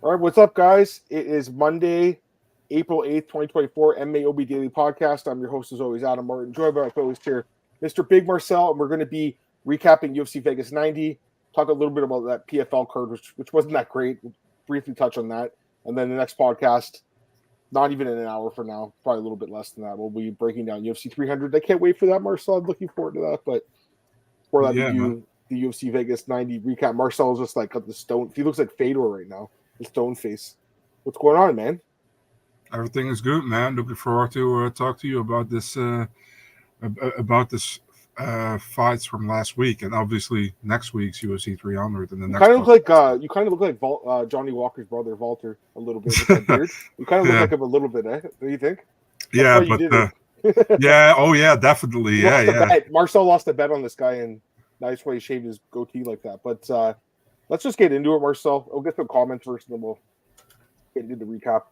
All right, what's up, guys? It is Monday, April 8th, 2024, MMAOB Daily Podcast. I'm your host, as always, Adam Martin, joined by my co-host here, Mr. Big Marcel, and we're going to be recapping UFC Vegas 90, talk a little bit about that PFL card, which wasn't that great. We'll briefly touch on that. And then the next podcast, not even in an hour from now, probably a little bit less than that, we'll be breaking down UFC 300. I can't wait for that, Marcel. I'm looking forward to that. But before that, we do the UFC Vegas 90 recap. Marcel's just like got the stone. He looks like Fedor right now. The stone face. What's going on, man? Everything is good, man. Looking forward to talk to you about this fights from last week, and obviously next week's UFC 300. And the next you kind of look like Johnny Walker's brother, Walter, a little bit with that beard. You kind of look like him a little bit, eh? Do you think? That's definitely. Marcel lost a bet on this guy, and that's why he shaved his goatee like that. But let's just get into it, Marcel. We'll get some comments first, and then we'll get into the recap.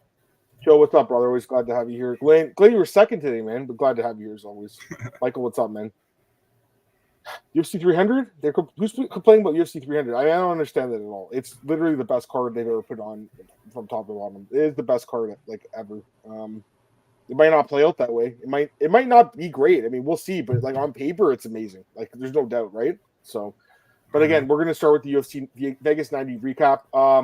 Joe, what's up, brother? Always glad to have you here. Glenn, you were second today, man, but glad to have you here as always. Michael, what's up, man? UFC 300? Who's complaining about UFC 300? I don't understand that at all. It's literally the best card they've ever put on from top to bottom. It is the best card like ever. It might not play out that way. It might not be great. I mean, we'll see. But like on paper, it's amazing. Like there's no doubt, right? So. But again, we're going to start with the UFC Vegas 90 recap. I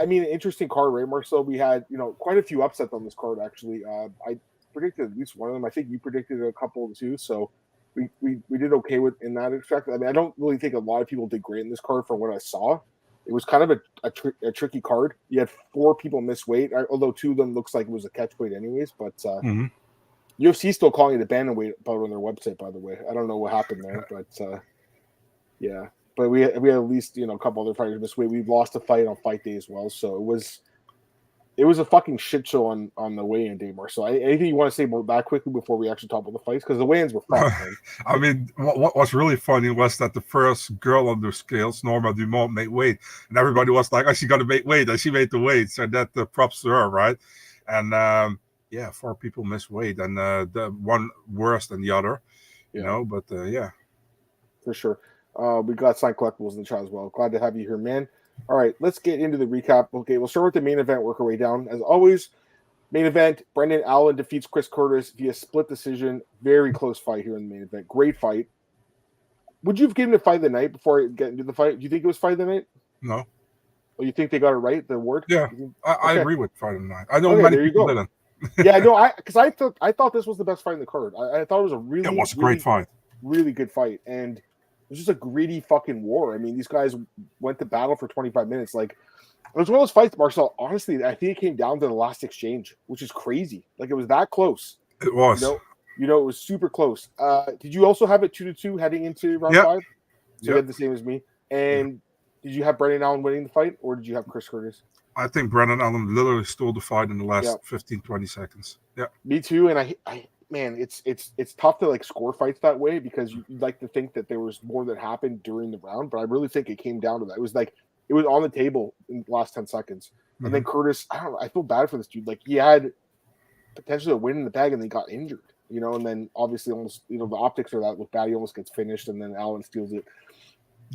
mean, interesting card, right, Marcel? We had, quite a few upsets on this card, actually. I predicted at least one of them. I think you predicted a couple too. So we did okay in that respect. I mean, I don't really think a lot of people did great in this card from what I saw. It was kind of a tricky card. You had 4 people miss weight, although 2 of them looks like it was a catch weight anyways. But UFC still calling it a bantamweight bout on their website, by the way. I don't know what happened there, but yeah, but we had at least a couple other fighters miss weight. We've lost a fight on fight day as well, so it was a fucking shit show on the weigh-in day, Marcel. Anything you want to say about that quickly before we actually talk about the fights? Because the weigh-ins were fun. I mean, what was really funny was that the first girl on the scales, Norma Dumont, made weight, and everybody was like, "Oh, she got to make weight," and she made the weight. So that the props to her, right? And 4 people missed weight, and the one worse than the other, But for sure. We got signed collectibles in the chat as well. Glad to have you here, man. All right, let's get into the recap. Okay, we'll start with the main event, work our way down. As always, main event, Brendan Allen defeats Chris Curtis via split decision. Very close fight here in the main event. Great fight. Would you have given it fight of the night before I get into the fight? Do you think it was fight of the night? No. Oh, you think they got it right, the award? Yeah, I agree with fight of the night. I know many people didn't. Yeah, no, I thought this was the best fight in the card. I thght it was a great fight. Really good fight. And it was just a greedy fucking war. I mean, these guys went to battle for 25 minutes. Like, it was one of those fights, Marcel. Honestly, I think it came down to the last exchange, which is crazy. Like, it was that close. It was. It was super close. Did you also have it 2-2 heading into round 5? So you had the same as me. And did you have Brendan Allen winning the fight, or did you have Chris Curtis? I think Brendan Allen literally stole the fight in the last 15, 20 seconds. Yeah. Me too. And I man, it's tough to like score fights that way because you'd like to think that there was more that happened during the round, but I really think it came down to that. It was on the table in the last 10 seconds. And then Curtis, I don't know, I feel bad for this dude. Like, he had potentially a win in the bag and they got injured, and then obviously almost, the optics are that look bad. He almost gets finished and then Allen steals it.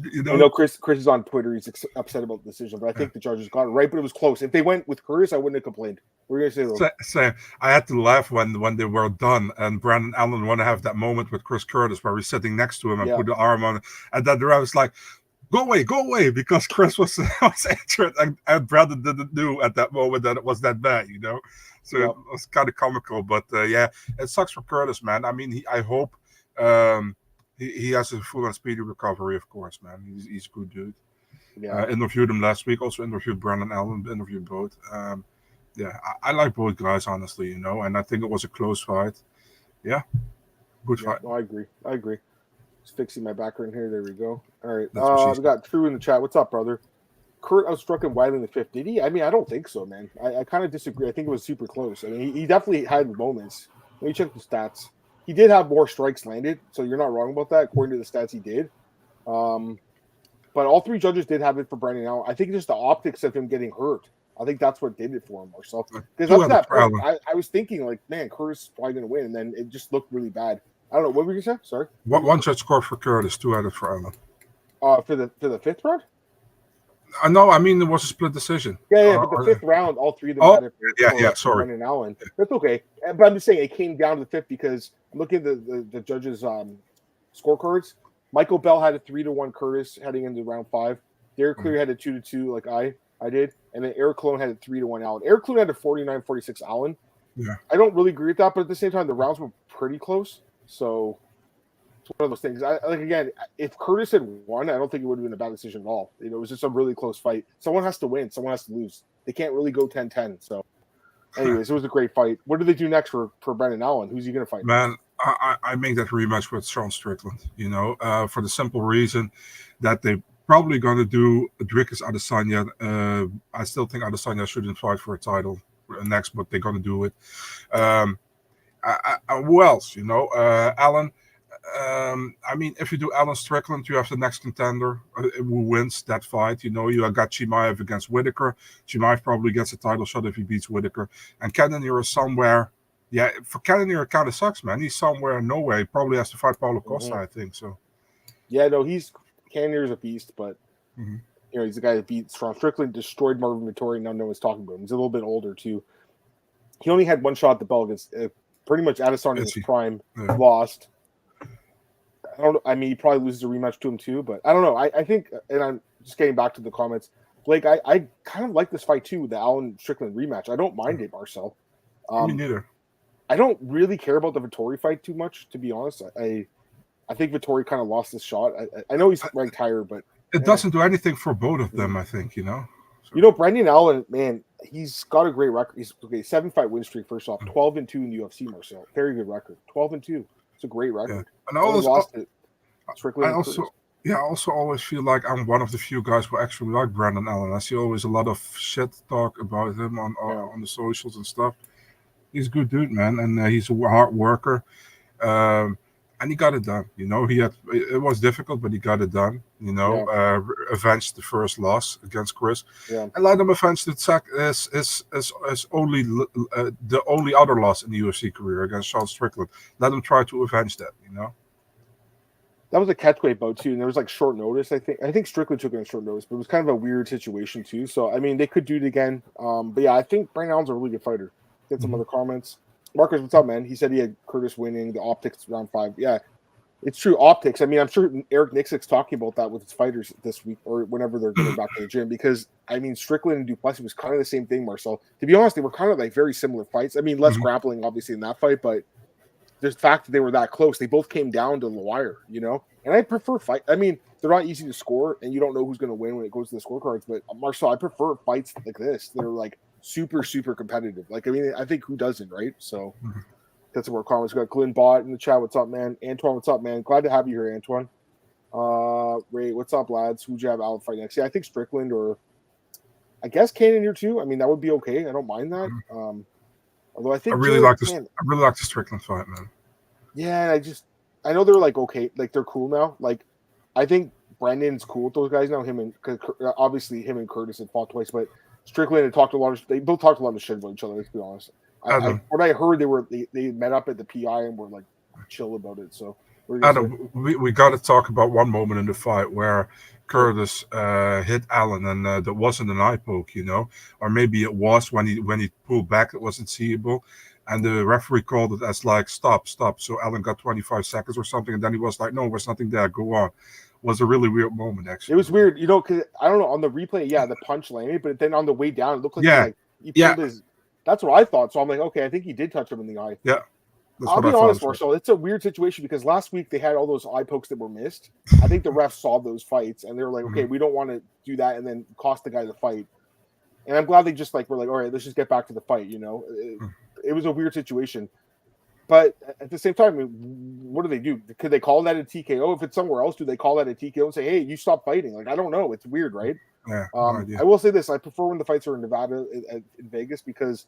I know Chris is on Twitter. He's upset about the decision, but I think the judges got it right. But it was close. If they went with Curtis, I wouldn't have complained. What are you going to say, Same. I had to laugh when they were done, and Brandon Allen wanted to have that moment with Chris Curtis where he's sitting next to him and put the arm on, and then the ref was like, "Go away," because Chris was injured, and Brandon didn't know at that moment that it was that bad, So it was kind of comical, but it sucks for Curtis, man. I mean, I hope. He has a full and speedy recovery, of course, man. He's a good dude. Yeah. Interviewed him last week. Also interviewed Brandon Allen. Interviewed both. I like both guys, honestly, and I think it was a close fight. Yeah. Good fight. No, I agree. Just fixing my background here. There we go. All right. We got True in the chat. What's up, brother? Kurt outstruck him widely in the 5th. Did he? I mean, I don't think so, man. I kind of disagree. I think it was super close. I mean, he definitely had moments. Let me check the stats. He did have more strikes landed, so you're not wrong about that. According to the stats, he did. But all 3 judges did have it for Brendan Allen. I think just the optics of him getting hurt. I think that's what did it for him, Marcel. Because up to that point, I was thinking, like, man, Curtis is probably going to win, and then it just looked really bad. I don't know. What were you saying? Sorry. One judge scored for Curtis, 2 added for Allen. For the 5th round? I know. I mean, it was a split decision. Yeah, but the fifth round, all three of them had it for sorry. Brendan Allen. That's okay. But I'm just saying it came down to the fifth because I'm looking at the judges' scorecards. Michael Bell had a 3-1 Curtis heading into round 5. Derek Clear had a 2-2 like I did, and then Eric Clone had a 3-1 Allen. Eric Clone had a 49-46 Allen. Yeah, I don't really agree with that, but at the same time, the rounds were pretty close. So it's one of those things. Again, if Curtis had won, I don't think it would have been a bad decision at all. It was just a really close fight. Someone has to win. Someone has to lose. They can't really go 10-10. So, anyways, it was a great fight. What do they do next for Brendan Allen? Who's he going to fight? Man, I make that rematch with Sean Strickland. For the simple reason that they probably going to do Dricus Adesanya. I still think Adesanya shouldn't fight for a title next, but they're going to do it. Who else? Allen. I mean, if you do Alan Strickland, you have the next contender who wins that fight. You got Chimaev against Whitaker. Chimaev probably gets a title shot if he beats Whitaker. And Cannonier is somewhere. Yeah, for Cannonier, it kind of sucks, man. He's somewhere nowhere. He probably has to fight Paulo Costa, I think. So. Yeah, no, Cannonier's a beast, but he's the guy that beat Sean Strickland, destroyed Marvin Vettori. Now no one's talking about him. He's a little bit older too. He only had one shot at the belt against pretty much Adesanya in his prime. Yeah. Lost. I mean, he probably loses a rematch to him too, but I don't know. I think, and I'm just getting back to the comments, Blake, I kind of like this fight too, the Allen Strickland rematch. I don't mind it, Marcel. Me neither. I don't really care about the Vettori fight too much, to be honest. I think Vettori kind of lost his shot. I know he's ranked higher, but it doesn't do anything for both of them, I think, So. Brendan Allen, man, he's got a great record. He's 7-fight win streak, first off, 12-2 in UFC, Marcel. Very good record. 12-2. It's a great record. Yeah. And I also always feel like I'm one of the few guys who actually like Brendan Allen. I see always a lot of shit talk about him on the socials and stuff. He's a good dude, man, and he's a hard worker. And he got it done. It was difficult, but he got it done. Avenged the first loss against Chris, and let him avenge his only the only other loss in the UFC career against Sean Strickland. Let him try to avenge that. That was a catchweight bout too, and there was like short notice. I think Strickland took it on short notice, but it was kind of a weird situation too. So I mean, they could do it again. But yeah, I think Brendan Allen's a really good fighter. Get some other comments. Marcus, what's up, man? He said he had Curtis winning the optics round 5. Yeah, it's true. Optics. I mean, I'm sure Eric Nixick's talking about that with his fighters this week or whenever they're getting back to the gym, because I mean, Strickland and Duplessis was kind of the same thing, Marcel. To be honest, they were kind of like very similar fights. I mean, less grappling obviously in that fight, but the fact that they were that close, they both came down to the wire, And I prefer fight. I mean, they're not easy to score, and you don't know who's going to win when it goes to the scorecards. But Marcel, I prefer fights like this. They're like super, super competitive. Like, I mean, I think who doesn't, right? So that's some more comments. We got Glenn Bott in the chat. What's up, man? Antoine, what's up, man? Glad to have you here, Antoine. Ray, what's up, lads? Who'd you have Allen fight next? Yeah, I think Strickland or I guess Cannonier too. I mean, that would be okay. I don't mind that. Although I think I really like the Strickland fight, man. Yeah, I know they're like okay, like they're cool now. Like I think Brendan's cool with those guys now. Obviously him and Curtis had fought twice, but Strickland had talked they both talked a lot of shit about each other. Let's be honest. What I heard, they met up at the PI and were like chill about it. So Adam, we got to talk about one moment in the fight where Curtis hit Allen, and that wasn't an eye poke, or maybe it was when he pulled back, it wasn't seeable, and the referee called it as like stop. So Allen got 25 seconds or something, and then he was like, no, there's nothing there, go on. Was a really weird moment, actually. It was weird, because I don't know, on the replay, the punch landed, but then on the way down, it looked like he pulled his. That's what I thought. So I'm like, okay, I think he did touch him in the eye. Yeah. I'll be honest, Marcel. It's a weird situation because last week they had all those eye pokes that were missed. I think the refs saw those fights and they were like, okay, we don't want to do that and then cost the guy the fight. And I'm glad they just were like, all right, let's just get back to the fight. It was a weird situation. But at the same time, I mean, what do they do? Could they call that a TKO? If it's somewhere else, do they call that a TKO and say, hey, you stop fighting? Like, I don't know. It's weird, right? Yeah. I will say this. I prefer when the fights are in Nevada, in Vegas, because,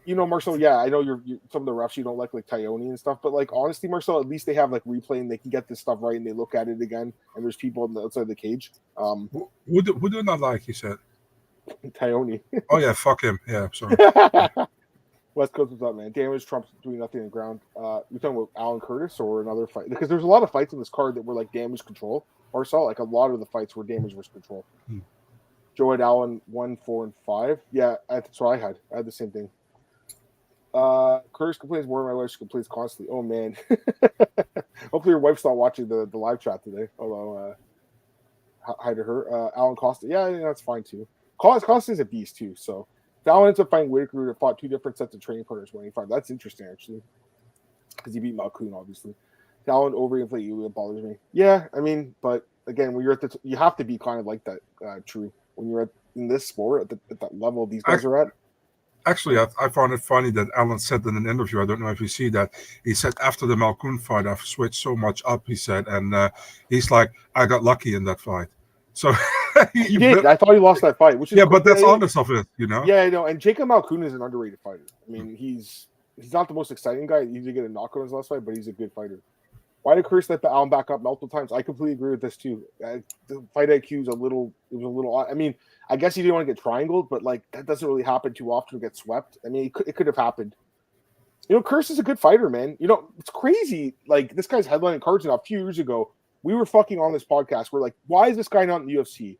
Marcel, I know you're some of the refs you don't like Tyone and stuff, but like, honestly, Marcel, at least they have like replay and they can get this stuff right and they look at it again and there's people on the outside of the cage. Who do not like, you said? Tyone. Oh, yeah, fuck him. Yeah, sorry. West Coast, what's up, man? Damage, Trump's doing nothing on the ground. You're talking about Alan Curtis or another fight? Because there's a lot of fights on this card that were like damage control. Marcel. Like a lot of the fights were Damon's wrist control. Joe had Allen 1, 4, and 5. Yeah, that's what I had. I had the same thing. Curtis complains more than my wife. She complains constantly. Oh man. Hopefully your wife's not watching the live chat today. Although hi to her. Alan Costa. Yeah, that's fine too. Costa's a beast too. So if Alan ends up fighting Whitaker, who fought 2 different sets of training partners 185. That's interesting actually. Because he beat Malkoun, obviously. Alan overinflate you, it bothers me. Yeah, I mean, but again, when you're at you have to be kind of like that, true. When you're in this sport at that level these guys are at. Actually, I found it funny that Alan said in an interview, I don't know if you see that, he said after the Malkoun fight, I've switched so much up, he said, and he's like, I got lucky in that fight. So he did. I thought he lost that fight, which is but that's honest of it, Yeah, I know. And Jacob Malkoun is an underrated fighter. I mean, he's not the most exciting guy. He did get a knockout in his last fight, but he's a good fighter. Why did Chris let Allen back up multiple times? I completely agree with this too. The fight IQ is a little odd. I mean, I guess he didn't want to get triangled, but like that doesn't really happen too often to get swept. I mean, it could have happened. Chris is a good fighter, man. It's crazy. Like this guy's headlining cards now. A few years ago, we were fucking on this podcast. We're like, why is this guy not in the UFC?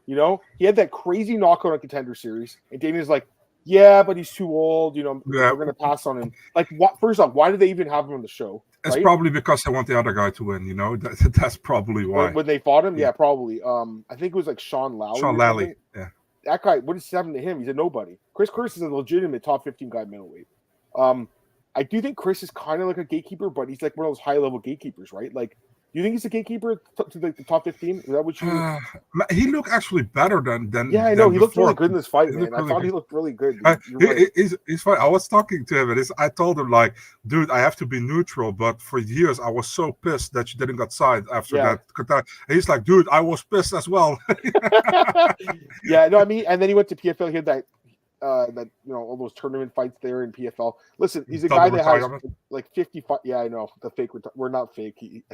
He had that crazy knockout on Contender Series, and Damian's like, yeah, but he's too old. We're gonna pass on him. Like, what? First off, why did they even have him on the show? It's probably because they want the other guy to win. That's probably why. When they fought him, yeah, probably. I think it was like Sean Lally. Sean Lally, yeah. That guy, what is happening to him? He's a nobody. Chris is a legitimate top 15 guy middleweight. I do think Chris is kind of like a gatekeeper, but he's like one of those high level gatekeepers, right? Like, do you think he's a gatekeeper to the top 15? Is that what you? He looked actually better than. Yeah, I know. He looked really good in this fight, man. I thought he looked really good. He's fine. I was talking to him, and I told him like, dude, I have to be neutral. But for years, I was so pissed that you didn't get signed after that. And he's like, dude, I was pissed as well. Yeah, no, I mean, and then he went to PFL. He had that all those tournament fights there in PFL. Listen, he's a guy that has like 55. Yeah, I know the fake. We're not fake.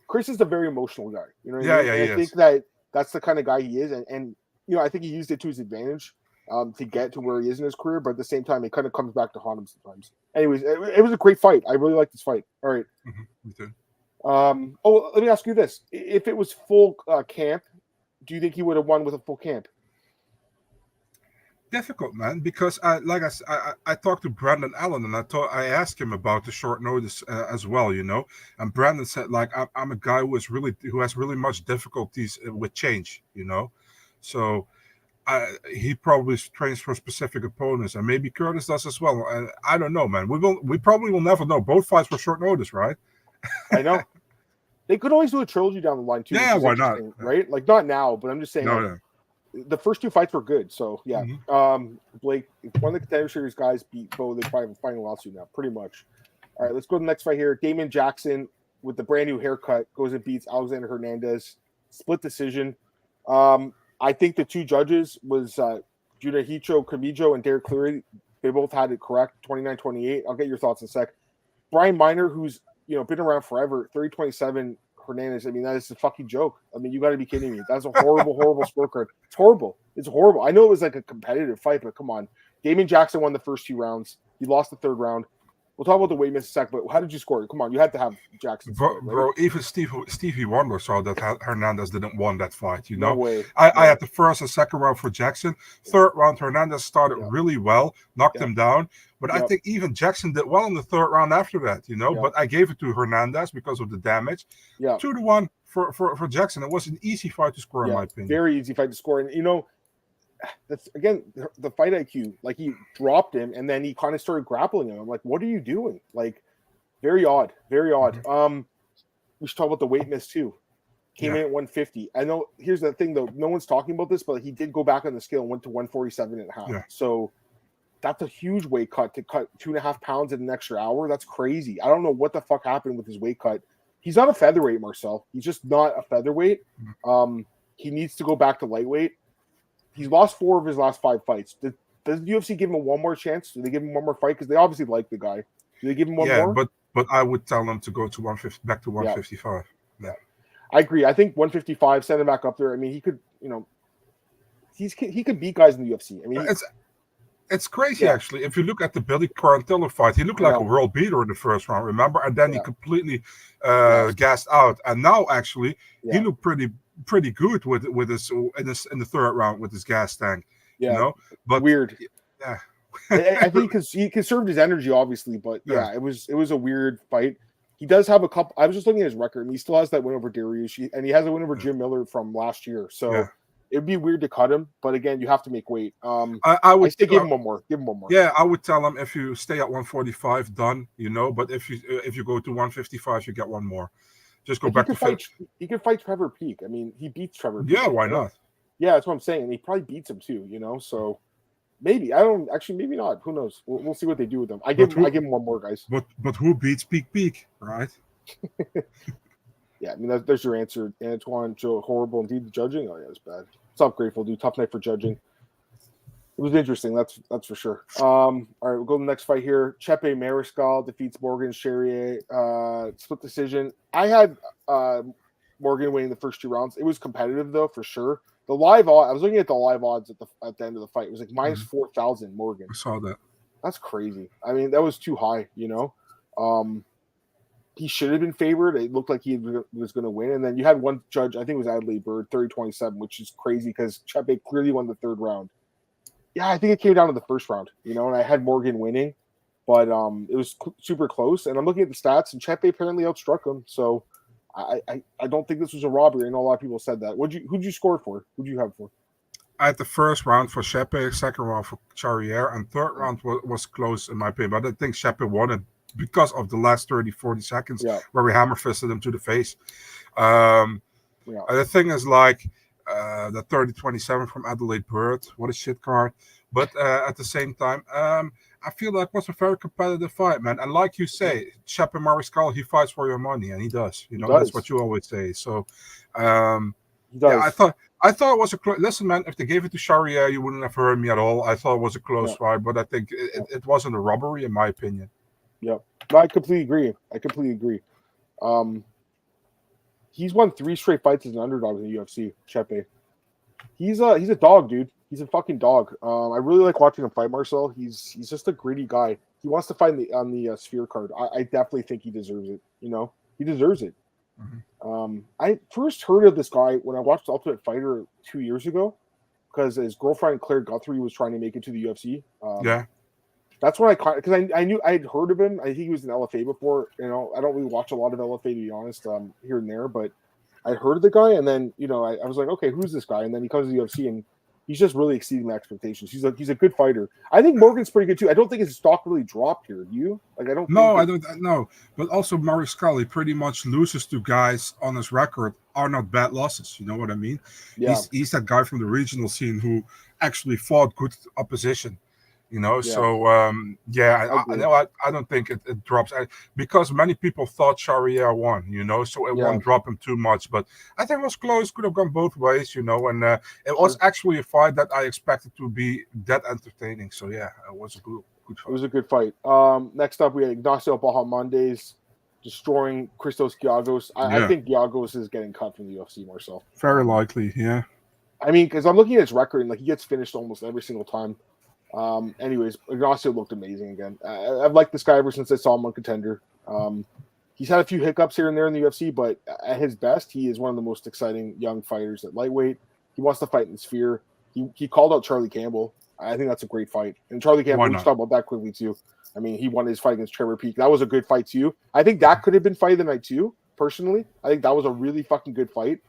Chris is a very emotional guy. You know what I mean? I think that's the kind of guy he is, and I think he used it to his advantage to get to where he is in his career. But at the same time, it kind of comes back to haunt him sometimes. Anyways, it was a great fight. I really liked this fight. All right. Me too. Let me ask you this: if it was full camp, do you think he would have won with a full camp? Difficult, man, because I talked to Brandon Allen, and I asked him about the short notice as well, and Brandon said like I'm a guy who has really much difficulties with change, so he probably trains for specific opponents, and maybe Curtis does as well. I don't know, man. We probably will never know. Both fights were short notice, right? I know. They could always do a trilogy down the line too. Yeah, why not? Right? Like not now, but I'm just saying. No. The first 2 fights were good, so yeah. Blake, if one of the Contender Series guys beat Bo, they probably have a final lawsuit now, pretty much. All right, let's go to the next fight here. Damon Jackson with the brand new haircut goes and beats Alexander Hernandez. Split decision. I think the 2 judges was Junahicho Camijo and Derek Cleary. They both had it correct, 29-28. I'll get your thoughts in a sec. Brian Miner, who's been around forever, 30-27. Hernandez, I mean, that is a fucking joke. I mean, you got to be kidding me. That's a horrible, horrible scorecard. It's horrible. It's horrible. I know it was like a competitive fight, but come on. Damon Jackson won the first 2 rounds. He lost the 3rd round. We'll talk about the weight miss in a sec, but how did you score? Come on, you had to have Jackson. Bro, even Stevie Wonder saw that Hernandez didn't won that fight, No way. I had the 1st and 2nd round for Jackson. 3rd round, Hernandez started really well, knocked him down. But I think even Jackson did well in the 3rd round after that, But I gave it to Hernandez because of the damage. 2-1 for Jackson. It was an easy fight to score, in my opinion. Very easy fight to score. And, that's again the fight IQ. Like he dropped him, and then he kind of started grappling him. I'm like, what are you doing? Like, very odd, very odd. We should talk about the weight miss too. Came in at 150. I know. Here's the thing, though. No one's talking about this, but he did go back on the scale and went to 147.5. Yeah. So that's a huge weight cut to cut 2.5 pounds in an extra hour. That's crazy. I don't know what the fuck happened with his weight cut. He's not a featherweight, Marcel. He's just not a featherweight. He needs to go back to lightweight. He's lost 4 of his last 5 fights. Does the UFC give him one more chance? Do they give him one more fight? Because they obviously like the guy. Do they give him one more? Yeah, but I would tell them to go to 150, back to 155. Yeah. I agree. I think 155, send him back up there. I mean, he could, he could beat guys in the UFC. I mean, It's crazy, actually. If you look at the Billy Quarantillo fight, he looked like a world beater in the first round, remember? And then he completely gassed out. And now, actually, he looked pretty good with his in the third round with his gas tank. Yeah, you know? But weird. Yeah. I think because he conserved his energy, obviously, but it was a weird fight. He does have a couple. I was just looking at his record, and he still has that win over Darius, and he has a win over Jim Miller from last year. So it'd be weird to cut him, but again, you have to make weight. I would say give him one more. Give him one more. Yeah, I would tell him if you stay at 145, done. But if you go to 155, you get one more. Just go back to fight. He could fight Trevor Peek. I mean, he beats Trevor Peek. Yeah, why not? Yeah, that's what I'm saying. And he probably beats him too. So. Maybe. I don't actually. Maybe not. Who knows? We'll see what they do with them. I give him one more, guys. But who beats Peek, right? Yeah, I mean there's your answer, Antoine. Joe, horrible indeed. The judging. Oh yeah, it's bad. What's up, Grateful Dude? Tough night for judging. It was interesting. That's for sure. All right, we'll go to the next fight here. Chepe Mariscal defeats Morgan Charrier. Split decision. I had Morgan winning the first 2 rounds. It was competitive though, for sure. The live odds, I was looking at the live odds at the end of the fight. It was like minus 4,000 Morgan. I saw that. That's crazy. I mean, that was too high, He should have been favored. It looked like he was going to win. And then you had one judge, I think it was Adley Bird, 30-27, which is crazy because Chepe clearly won the 3rd round. Yeah, I think it came down to the 1st round, and I had Morgan winning, but it was super close. And I'm looking at the stats, and Chepe apparently outstruck him. So I don't think this was a robbery. I know a lot of people said that. Who'd you score for? Who'd you have for? I had the 1st round for Chepe, 2nd round for Charrier, and 3rd round was close in my opinion. But I think Chepe won it because of the last 30-40 seconds where we hammer fisted him to the face. The thing is, like, the 30-27 from Adelaide Bird, what a shit card. But at the same time, I feel like it was a very competitive fight, man. And like you say, Chepe Mariscal, he fights for your money, and he does. That's what you always say. So, I thought it was a close. Listen, man, if they gave it to Charrier, you wouldn't have heard me at all. I thought it was a close fight, but I think it wasn't a robbery, in my opinion. Yeah, no, I completely agree. He's won 3 straight fights as an underdog in the UFC. Chepe, he's a dog, dude. He's a fucking dog. I really like watching him fight, Marcel. He's just a gritty guy. He wants to fight on the Sphere card. I definitely think he deserves it. He deserves it. Mm-hmm. I first heard of this guy when I watched Ultimate Fighter 2 years ago, because his girlfriend Claire Guthrie was trying to make it to the UFC. That's when because I knew I had heard of him. I think he was in LFA before. I don't really watch a lot of LFA, to be honest, here and there, but I heard of the guy, and then I was like, okay, who's this guy? And then he comes to the UFC, and he's just really exceeding my expectations. He's a good fighter. I think Morgan's pretty good too. I don't think his stock really dropped here. Do you? I don't. No, I don't know. But also, Mariscal, he pretty much loses to guys on his record are not bad losses. You know what I mean? Yeah. He's that guy from the regional scene who actually fought good opposition. So I don't think it drops, because many people thought Charrier won, so it won't drop him too much. But I think it was close, could have gone both ways, and it was actually a fight that I expected to be that entertaining. So yeah, it was a good fight. It was a good fight. Next up, we had Ignacio Bahamondes destroying Christos Giagos. I think Giagos is getting cut from the UFC, Marcel. Very likely, yeah. I mean, because I'm looking at his record, and like he gets finished almost every single time. Anyways, Ignacio looked amazing again. I've liked this guy ever since I saw him on Contender. He's had a few hiccups here and there in the UFC, but at his best, he is one of the most exciting young fighters at lightweight. He wants to fight in the Sphere. He called out Charlie Campbell. I think that's a great fight. And Charlie Campbell, let's talk about that quickly too. I mean, he won his fight against Trevor Peek. That was a good fight too. I think that could have been fight of the night too, personally. I think that was a really fucking good fight.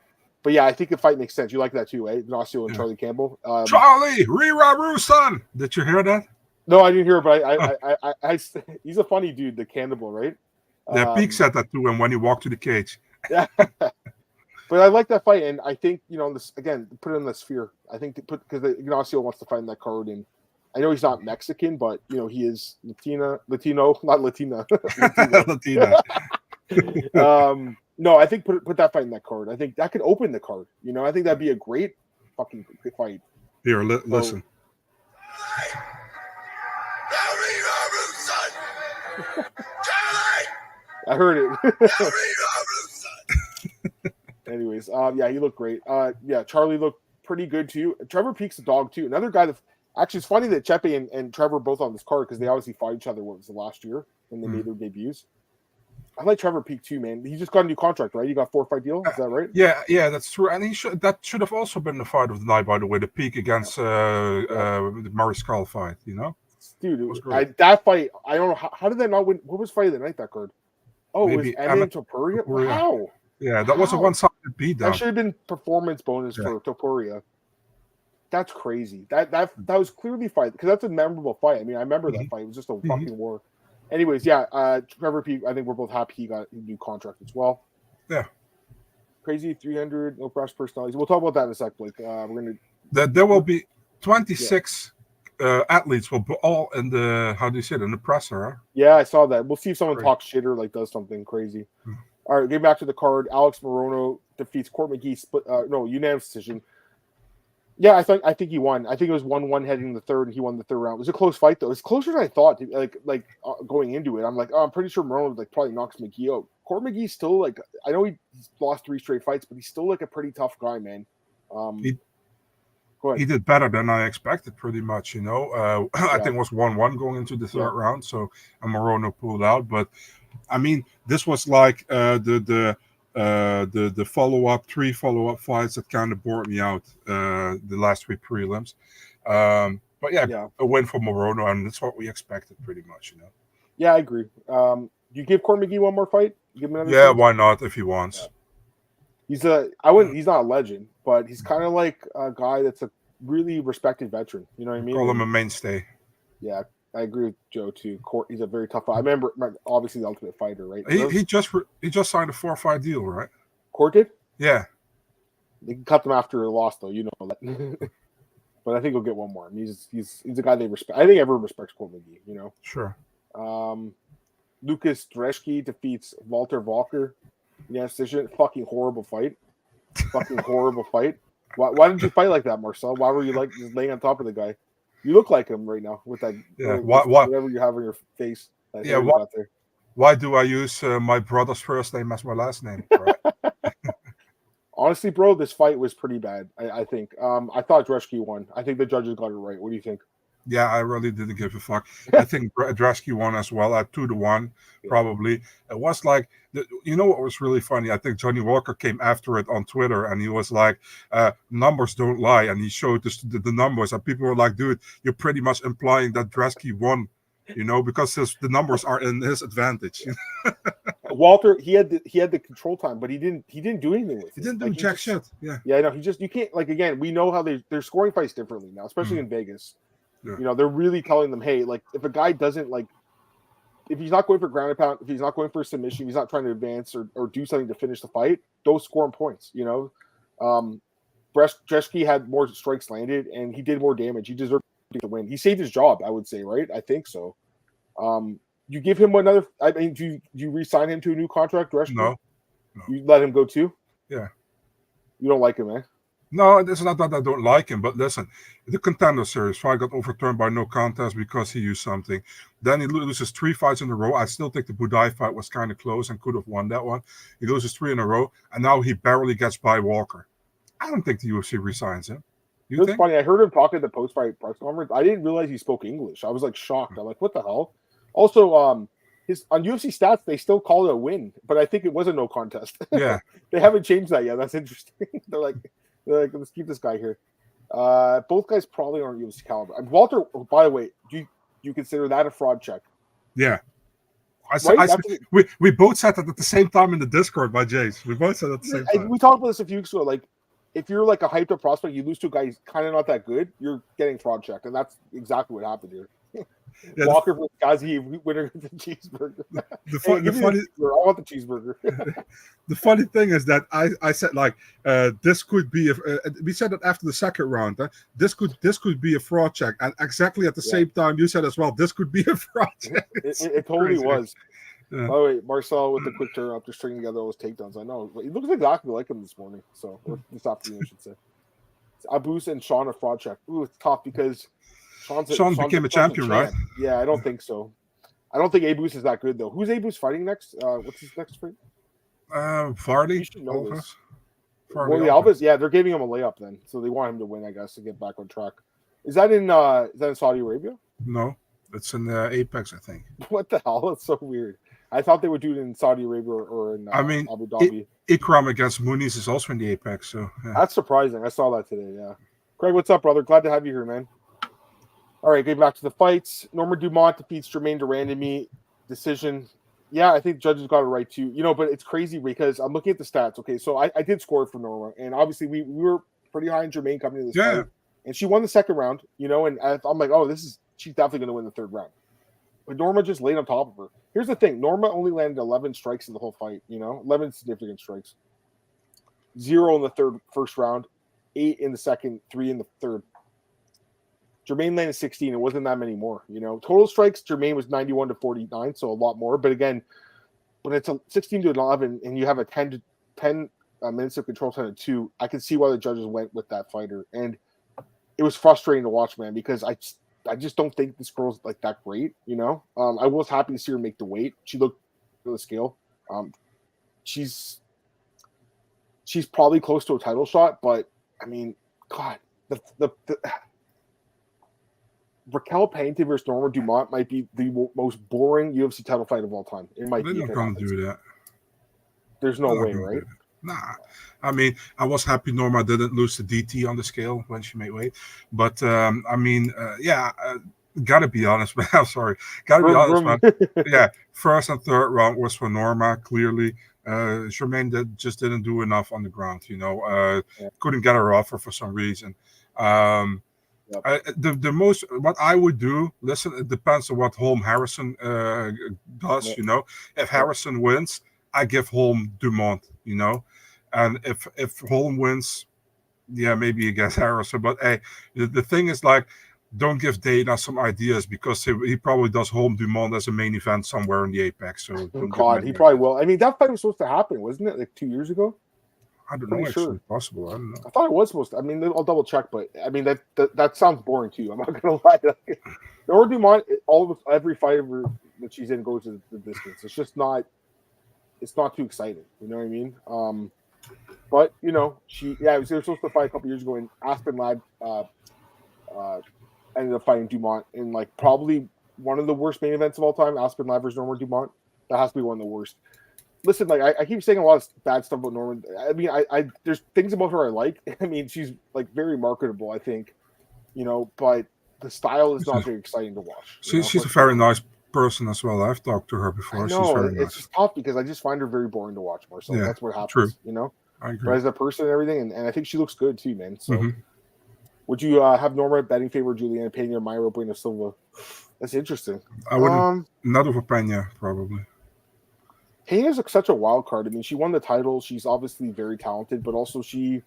But yeah, I think the fight makes sense. You like that too, eh? Ignacio and Charlie Campbell. Charlie, Rira son. Did you hear that? No, I didn't hear it, but I he's a funny dude, the cannibal, right? Yeah, Peek said that to him when he walked to the cage. Yeah. But I like that fight, and I think, this again, put it in the Sphere. I think because Ignacio wants to fight in that card, and I know he's not Mexican, but he is Latino, not Latina. Latina. No, I think put that fight in that card. I think that could open the card. I think that'd be a great fucking fight. Here, listen. I heard it. Anyways, he looked great. Charlie looked pretty good too. Trevor Peek's a dog too. Another guy that Actually, it's funny that Chepe and Trevor are both on this card because they obviously fought each other. What was the last year when they made their debuts? I like Trevor Peak too, man. He just got a new contract, right? He got 4-fight deal. Is that right? Yeah, that's true. And that should have also been the fight of the night, by the way. The Peak against the Murray Skull fight. You know, dude, that fight. I don't know how did that not win. What was fight of the night? That card? Oh, maybe it was Emmett Topuria. Wow. Yeah, that was a one-sided beatdown. That should have been performance bonus for Topuria. That's crazy. That was clearly fight because that's a memorable fight. I mean, I remember that fight. It was just a fucking war. Anyways, Trevor Peak, I think we're both happy he got a new contract as well. Yeah. Crazy 300, no fresh personalities. We'll talk about that in a sec, Blake. We're gonna. There will be 26 athletes will be all in the in the presser. Huh? Yeah, I saw that. We'll see if someone talks shit or like does something crazy. All right, getting back to the card. Alex Morono defeats Court McGee. Unanimous decision. Yeah, I think he won. I think it was 1-1 heading in the third, and he won the third round. It was a close fight, though. It's closer than I thought. Going into it, I'm like, I'm pretty sure Morono probably knocks McGee out. Court McGee's still I know he's lost 3 straight fights, but he's still a pretty tough guy, man. He did better than I expected, pretty much. I think it was 1-1 going into the third round, so Morono pulled out. But I mean, this was like the three follow-up fights that kind of bored me out, the last 3 prelims. But a win for Morono, and that's what we expected pretty much, Yeah, I agree. Do you give Court McGee one more fight? Give him another fight? Why not if he wants? Yeah. He's not a legend, but he's kind of like a guy that's a really respected veteran. You know what I mean? Call him a mainstay. Yeah, I agree with Joe too. Court, he's a very tough fight. I remember, obviously, the Ultimate Fighter, right? He just signed a 4-fight deal, right? Court did? Yeah. They can cut them after a loss, though. You know that. But I think he'll get one more. I mean, he's a guy they respect. I think everyone respects Court McGee. Sure. Lucas Dreschke defeats Walter Walker. Yeah, decision. Fucking horrible fight. Fucking horrible fight. Why didn't you fight like that, Marcel? Why were you just laying on top of the guy? You look like him right now with that. Yeah. Whatever you have on your face. Why do I use my brother's first name as my last name? Honestly, bro, this fight was pretty bad. I think. I thought Dreschke won. I think the judges got it right. What do you think? Yeah, I really didn't give a fuck. I think Dreschke won as well at 2-1, probably. It was like, what was really funny? I think Johnny Walker came after it on Twitter, and he was like, numbers don't lie. And he showed the numbers, and people were like, dude, you're pretty much implying that Dreschke won, because the numbers are in his advantage. Walter, he had the control time, but he didn't do anything with it. He didn't do jack shit. Yeah. Yeah, I know. You can't, again, we know how they're scoring fights differently now, especially in Vegas. Yeah. They're really telling them, hey, if a guy doesn't if he's not going for ground and pound, if he's not going for a submission, he's not trying to advance or do something to finish the fight, don't score him points. Dreschke had more strikes landed and he did more damage. He deserved to win. He saved his job, I would say, right? I think so. You give him another. I mean, do you re-sign him to a new contract, Dreschke? No. You let him go too? Yeah. You don't like him, man? No, it's not that I don't like him, but listen, the Contender Series fight got overturned by no contest because he used something. Then he loses 3 fights in a row. I still think the Budai fight was kind of close and could have won that one. He loses 3 in a row, and now he barely gets by Walker. I don't think the UFC resigns him. You think? Funny. I heard him talking at the post-fight press conference. I didn't realize he spoke English. I was shocked. I'm like, what the hell? Also, on UFC stats, they still call it a win, but I think it was a no contest. Yeah. They haven't changed that yet. That's interesting. They're like, let's keep this guy here. Both guys probably aren't UFC caliber. Walter, by the way, do you consider that a fraud check? Yeah. We both said that at the same time in the Discord by Jace. We both said at the same time. We talked about this a few weeks ago. If you're a hyped up prospect, you lose to a guy who's kind of not that good, you're getting fraud checked. And that's exactly what happened here. Yeah, Walker versus Ghazi, winner of the cheeseburger. I want the cheeseburger. The funny thing is that I said this could be we said that after the second round. This could be a fraud check, and exactly at the same time you said as well this could be a fraud check. It totally was. Yeah. By the way, Marcel with the quick turn after stringing together all those takedowns. I know he looks exactly like him this morning. So this afternoon, I should say. Abus and Sean a fraud check. Ooh, it's tough because Sean became a champion, right? Yeah, I don't think so. I don't think Abus is that good though. Who's Abus fighting next? What's his next fight? Vardy. You should know this. Well, the Alves, they're giving him a layup then, so they want him to win, I guess, to get back on track. Is that in Saudi Arabia? No, it's in Apex, I think. What the hell? That's so weird. I thought they would do it in Saudi Arabia or in Abu Dhabi. Ikram against Muniz is also in the Apex, so yeah. That's surprising. I saw that today. Yeah, Craig, what's up, brother? Glad to have you here, man. All right, getting back to the fights. Norma Dumont defeats Jermaine Durandamy decision. Yeah, I think judges got it right too. But it's crazy because I'm looking at the stats. Okay, so I did score for Norma, and obviously we were pretty high in Jermaine coming into this fight, and she won the second round. And I'm like, oh, she's definitely going to win the third round. But Norma just laid on top of her. Here's the thing: Norma only landed 11 strikes in the whole fight. 11 significant strikes. 0 in the first round, 8 in the second, 3 in the third. Jermaine landed 16. It wasn't that many more. Total strikes, Jermaine was 91 to 49, so a lot more. But again, when it's a 16 to 11 and you have a 10 minutes of control time to 2, I can see why the judges went with that fighter. And it was frustrating to watch, man, because I just don't think this girl's like that great. I was happy to see her make the weight. She looked to the scale. She's probably close to a title shot, but I mean, God, the Raquel Pennington versus Norma Dumont might be the most boring UFC title fight of all time. It might be. They're not going to do that. There's no way, right? Nah. I mean, I was happy Norma didn't lose to DT on the scale when she made weight. But, gotta be honest, man. I'm sorry. Gotta be honest, man. Yeah, first and third round was for Norma, clearly. Jermaine just didn't do enough on the ground, couldn't get her offer for some reason. The most what I would do, listen, it depends on what Holm Harrison does. If Harrison wins, I give Holm Dumont. And if Holm wins, yeah, maybe against Harrison. But hey, the thing is, like, don't give Dana some ideas because he probably does Holm Dumont as a main event somewhere in the Apex. So God, he probably will. I mean, that fight was supposed to happen, wasn't it? Like 2 years ago. I don't know. Actually, possible. I don't know. I thought it was supposed to. I mean, I'll double check, but I mean that sounds boring too. I'm not gonna lie. Norma Dumont, every fight that she's in goes to the distance. It's just not. It's not too exciting. You know what I mean? But they were supposed to fight a couple years ago, and Aspen Ladd ended up fighting Dumont in like probably one of the worst main events of all time. Aspen Ladd versus Norma Dumont. That has to be one of the worst. Listen, like I keep saying a lot of bad stuff about Norma. I mean, I there's things about her I like. I mean, she's like very marketable, I think, but the style is not very exciting to watch. She's a very nice person as well. I've talked to her before. She's very nice. It's just tough because I just find her very boring to watch, Marcel. That's what happens. True. I agree. But as a person and everything, and I think she looks good too, man. So, would you have Norma betting favor Juliana Pena, Mayra Bueno Silva? That's interesting. I wouldn't. Not over Pena, probably. Pena's such a wild card. I mean, she won the title. She's obviously very talented, but also she,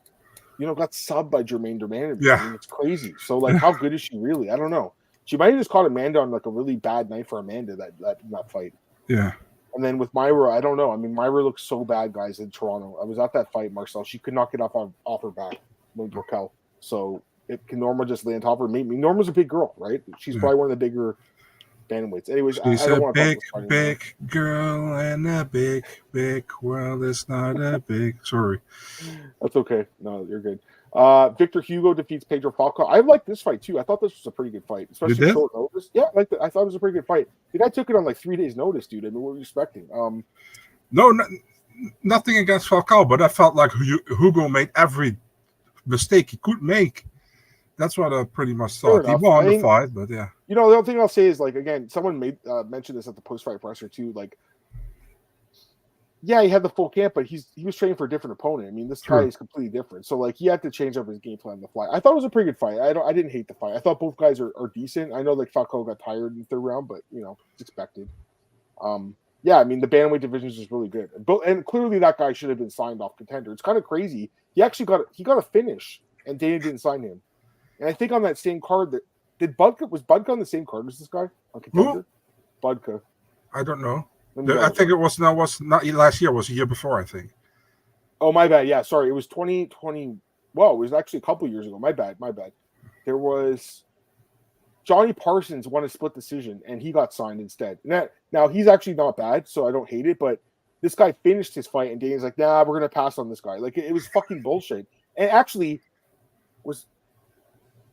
got subbed by Jermaine Durandamy. Yeah. I mean, it's crazy. So, like, how good is she really? I don't know. She might have just caught Amanda on, like, a really bad night for Amanda, that fight. Yeah. And then with Mayra, I don't know. I mean, Mayra looks so bad, guys, in Toronto. I was at that fight, Marcel. She could not get off her back with Raquel. So, can Norma just lay on top of her? Maybe. Norma's a big girl, right? She's probably one of the bigger bantamweights. Anyways, she's I don't want to big girl and a big world. It's not a big. Sorry, that's okay. No, you're good. Victor Hugo defeats Pedro Falcao. I like this fight too. I thought this was a pretty good fight, especially short notice. Yeah, I thought it was a pretty good fight. The guy took it on like 3 days' notice, dude. I mean, what were you expecting? Nothing against Falcao, but I felt like Hugo made every mistake he could make. That's what I pretty much thought. He won the fight, but yeah. The other thing I'll say is, like, again, someone mentioned this at the post-fight presser too. Like, yeah, he had the full camp, but he was training for a different opponent. I mean, this guy is completely different. So, like, he had to change up his game plan on the fly. I thought it was a pretty good fight. I didn't hate the fight. I thought both guys are decent. I know, like, Falcao got tired in the third round, but it's expected. Yeah, I mean, the bantamweight division is just really good. And clearly that guy should have been signed off Contender. It's kind of crazy. He actually got a finish, and Dana didn't sign him. And I think on that same card was Budka on the same card as this guy on Contender? Budka. I don't know. I think it was not last year. It was a year before, I think. Oh, my bad. Yeah, sorry. It was 2020. Well, it was actually a couple years ago. My bad. There was Johnny Parsons won a split decision, and he got signed instead. Now he's actually not bad, so I don't hate it. But this guy finished his fight, and Dana's like, "Nah, we're gonna pass on this guy." Like, it was fucking bullshit. And actually,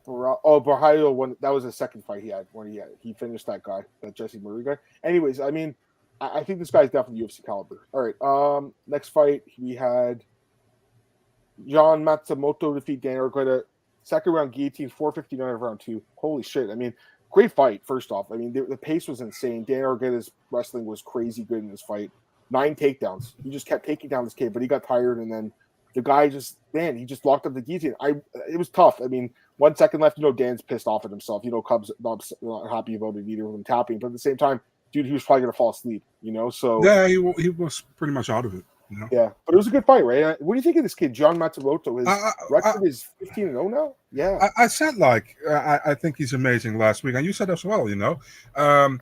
Barrajo won. That was the second fight he had when he finished that guy, that Jesse Murray guy. Anyways, I mean, I think this guy's definitely UFC caliber. All right, next fight we had John Matsumoto defeat Dan Argueta. Second round guillotine, 4:59 of round 2. Holy shit! I mean, great fight. First off, I mean the pace was insane. Dan Argueta's wrestling was crazy good in this fight. 9 takedowns. He just kept taking down this kid, but he got tired, and then the guy he just locked up the guillotine. It was tough. I mean, 1 second left. Dan's pissed off at himself. Cubs not happy about it either with him tapping, but at the same time, dude, he was probably gonna fall asleep. So yeah, he was pretty much out of it. Yeah, but it was a good fight, right? What do you think of this kid, John Matsumoto? His record is 15-0 now. Yeah, I said I think he's amazing last week, and you said as well. The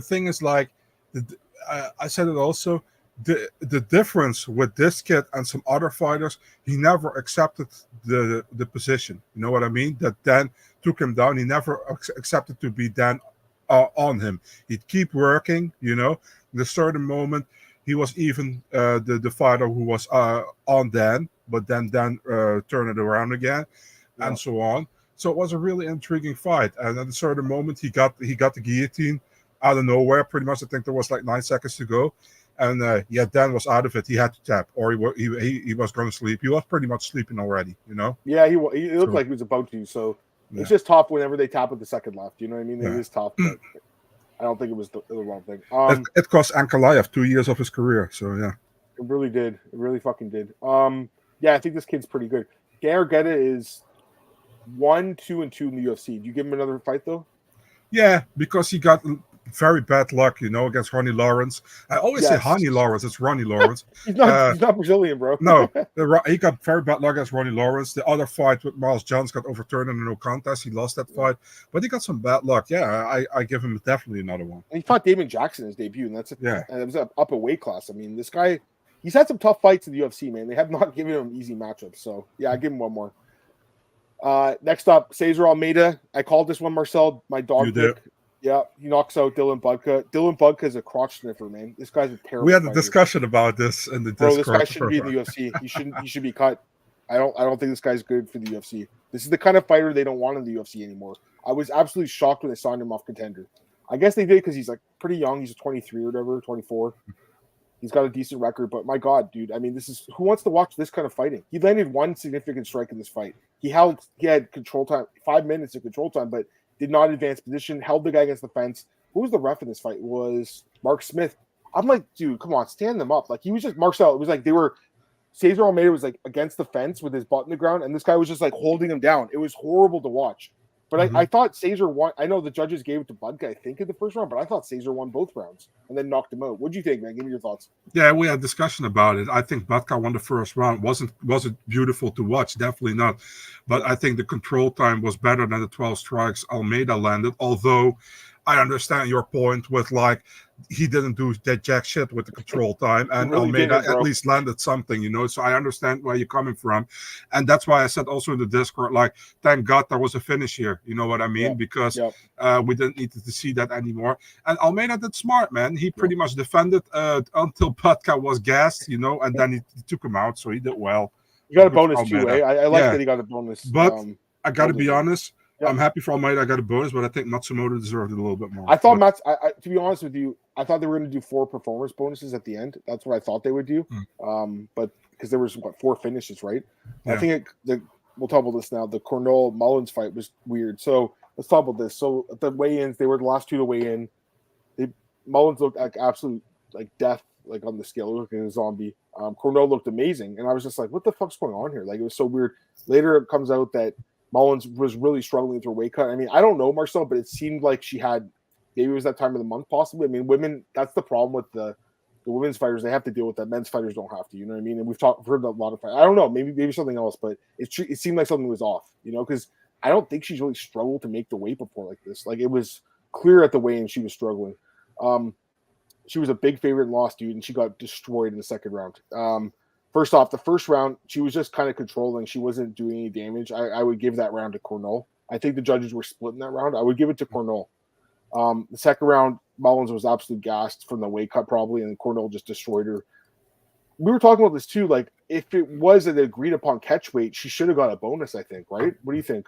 thing is I said it also. The difference with this kid and some other fighters, he never accepted the position. You know what I mean? That Dan took him down. He never accepted to be Dan on him. He'd keep working. In a certain moment, he was even the fighter who was on Dan, but then Dan turned it around again, and so on. So it was a really intriguing fight. And at a certain moment, he got the guillotine out of nowhere. Pretty much, I think there was like 9 seconds to go. And Dan was out of it. He had to tap, or he was going to sleep. He was pretty much sleeping already, Yeah, he looked like he was about to. So it's just tough whenever they tap with the second left. You know what I mean? It is tough, but I don't think it was the wrong thing. It cost Ankalaev 2 years of his career. So yeah, it really did. It really fucking did. I think this kid's pretty good. Dan Argueta is 1-2-2 in the UFC. Do you give him another fight though? Yeah, because he got very bad luck, against Ronnie Lawrence. I always say Ronnie Lawrence. It's Ronnie Lawrence. He's not Brazilian, bro. No, he got very bad luck against Ronnie Lawrence. The other fight with Miles Jones got overturned in a no contest. He lost that fight, but he got some bad luck. Yeah, I give him definitely another one. And he fought Damon Jackson in his debut, and and it was up a weight class. I mean, this guy, he's had some tough fights in the UFC, man. They have not given him easy matchups. So I give him one more. Next up, Cesar Almeida. I called this one, Marcel, my dog pick. Yeah, he knocks out Dylan Budka. Dylan Budka is a crotch sniffer, man. This guy's a terrible. We had a discussion about this in the Discord. This guy shouldn't be in the UFC. He should be cut. I don't think this guy's good for the UFC. This is the kind of fighter they don't want in the UFC anymore. I was absolutely shocked when they signed him off Contender. I guess they did because he's like pretty young. He's 23 or whatever, 24. He's got a decent record, but my God, dude. I mean, who wants to watch this kind of fighting? He landed one significant strike in this fight. He had control time, 5 minutes of control time, but did not advance position, held the guy against the fence. Who was the ref in this fight? It was Mark Smith. I'm like, dude, come on, stand them up. Like, he was just marked out. It was like Cesar Almeida was like against the fence with his butt in the ground, and this guy was just like holding him down. It was horrible to watch. But I thought Cesar won. I know the judges gave it to Budka, I think, in the first round, but I thought Cesar won both rounds and then knocked him out. What do you think, man? Give me your thoughts. Yeah, we had a discussion about it. I think Budka won the first round. Wasn't beautiful to watch? Definitely not. But I think the control time was better than the 12 strikes Almeida landed, although I understand your point with he didn't do that jack shit with the control time, and really Almeida at least landed something, So I understand where you're coming from, and that's why I said also in the Discord, thank God there was a finish here. You know what I mean? Because we didn't need to see that anymore. And Almeida did smart, man. He pretty much defended until Budka was gassed, and then he took him out, so he did well. You got a bonus too, eh? I like that he got a bonus. But I got to be honest. I'm happy for Almeida. I got a bonus, but I think Matsumoto deserved it a little bit more. I thought to be honest with you, I thought they were going to do 4 performance bonuses at the end. That's what I thought they would do. But because there was 4 finishes, right? Yeah. I think we'll talk about this now. The Cornell Mullins fight was weird. So let's talk about this. So at the weigh-ins, they were the last 2 to weigh in. Mullins looked like absolute death, on the scale, looking like a zombie. Cornell looked amazing, and I was just like, "What the fuck's going on here?" It was so weird. Later, it comes out that Mullins was really struggling with her weight cut. I mean, I don't know, Marcel, but it seemed like she had, maybe it was that time of the month, possibly. I mean, women, that's the problem with the women's fighters. They have to deal with that. Men's fighters don't have to, you know what I mean? And we've heard a lot of fights. I don't know, maybe something else, but it seemed like something was off, because I don't think she's really struggled to make the weight before like this. It was clear at the weigh-in she was struggling. She was a big favorite and lost, dude, and she got destroyed in the second round. First off, the first round, she was just kind of controlling. She wasn't doing any damage. I would give that round to Cornell. I think the judges were splitting that round. I would give it to Cornell. The second round, Mullins was absolutely gassed from the weight cut probably, and Cornell just destroyed her. We were talking about this too. If it was an agreed upon catch weight, she should have got a bonus, I think, right? What do you think?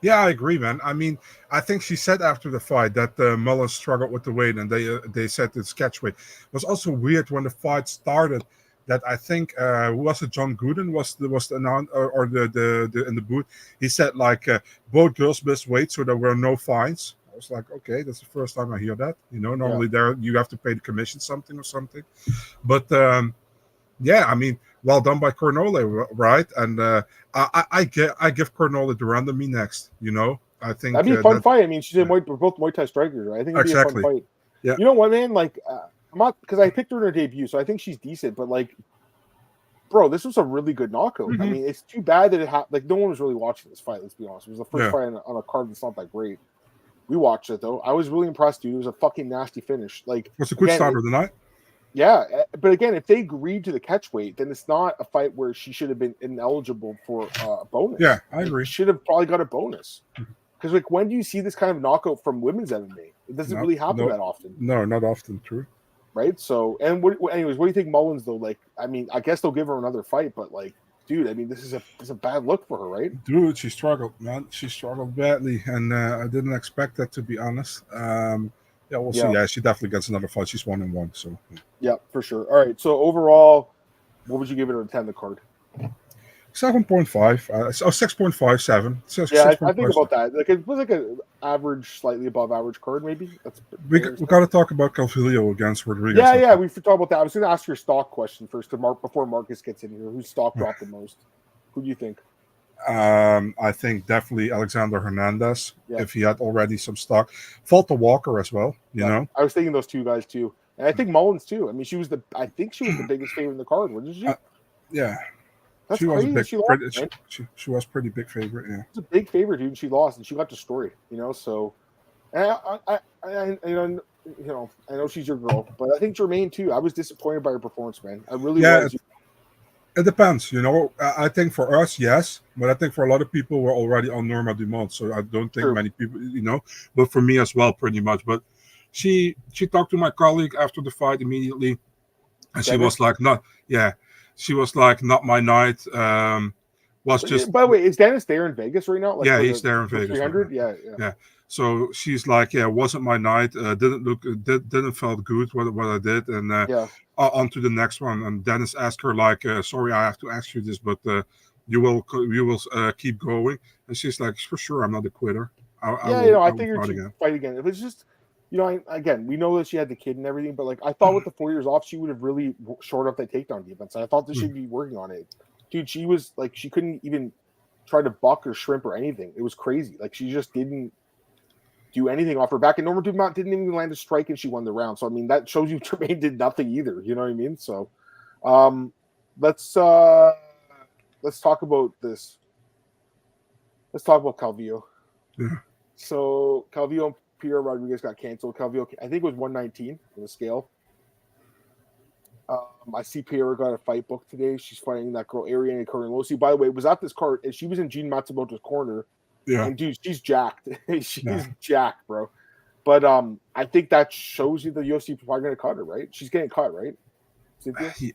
Yeah, I agree, man. I mean, I think she said after the fight that Mullins struggled with the weight, and they said it's catch weight. It was also weird when the fight started. That I think who was it? John Gooden was the or the in the booth. He said like both girls missed weight, so there were no fines. I was like, okay, that's the first time I hear that. Normally there you have to pay the commission something or something. But yeah, I mean, well done by Cornole, right? And I give Cornole the run to me next. I think that'd be a fun fight. I mean, we're both Muay Thai strikers, right? I think it'd be a fun fight. Yeah. You know what, man? Like, I'm not, because I picked her in her debut, so I think she's decent. But like, bro, this was a really good knockout. Mm-hmm. I mean, it's too bad that it happened. Like, no one was really watching this fight. Let's be honest. It was the first fight on a card that's not that great. We watched it though. I was really impressed, dude. It was a fucking nasty finish. Like, it's a good start of the night. Yeah, but again, if they agreed to the catch weight, then it's not a fight where she should have been ineligible for a bonus. Yeah, I agree. She should have probably got a bonus. Because like, when do you see this kind of knockout from women's MMA? It doesn't really happen that often. No, not often. True. Right. So, and anyways, what do you think, Mullins though? Like, I mean, I guess they'll give her another fight, but like, dude, I mean, this is a bad look for her, right? Dude, she struggled, man. She struggled badly, and I didn't expect that, to be honest. Yeah, we'll see. Yeah, she definitely gets another fight. She's 1-1, so yeah, for sure. All right. So overall, what would you give it on 10 the card? 7.5. 6.57. Yeah, I think about that. Like, it was like an average, slightly above average card, maybe. We got to talk about Calvillo against Rodriguez. Yeah, we should talk about that. I was going to ask your stock question first, before Marcus gets in here. Whose stock dropped the most? Who do you think? I think definitely Alexander Hernandez, if he had already some stock. Falta Walker as well, you know. I was thinking those two guys too. And I think Mullins too. I mean, I think she was the biggest favorite in the card, wasn't she? Yeah. That's she crazy. She was pretty big favorite, yeah. She was a big favorite, dude. She lost and she got destroyed, you know, so and I know she's your girl, but I think Jermaine too. I was disappointed by her performance, man. I really was. It depends, you know. I think for us, yes, but I think for a lot of people, we're already on Norma Dumont, so I don't think many people, you know. But for me as well, pretty much. But she talked to my colleague after the fight immediately, and she was like, she was like, not my night. Was just. By the way, is Dennis there in Vegas right now? Like he's there in Vegas. 300, yeah. So she's like, wasn't my night. Didn't felt good what I did, and on to the next one. And Dennis asked her like, sorry, I have to ask you this, but you will keep going. And she's like, for sure, I'm not a quitter. I figured she'd fight again. If it's just, you know, again, we know that she had the kid and everything, but like, I thought with the 4 years off, she would have really shored up that takedown defense. I thought that she'd be working on it, dude. She was like, she couldn't even try to buck or shrimp or anything. It was crazy. Like, she just didn't do anything off her back, and Norma Dumont didn't even land a strike, and she won the round. So I mean, that shows you Jermaine did nothing either. You know what I mean? So let's talk about this. Let's talk about Calvillo. Yeah. So Calvillo and Pierre Rodriguez got canceled. Calvillo, I think it was 119 on the scale. I see Pierre got a fight book today. She's fighting that girl Ariane Cornelossi. By the way, was at this card, and she was in Gene Matsumoto's corner. Yeah. And dude, she's jacked. She's jacked, bro. But I think that shows you the UFC is probably going to cut her, right? She's getting cut, right? Cynthia?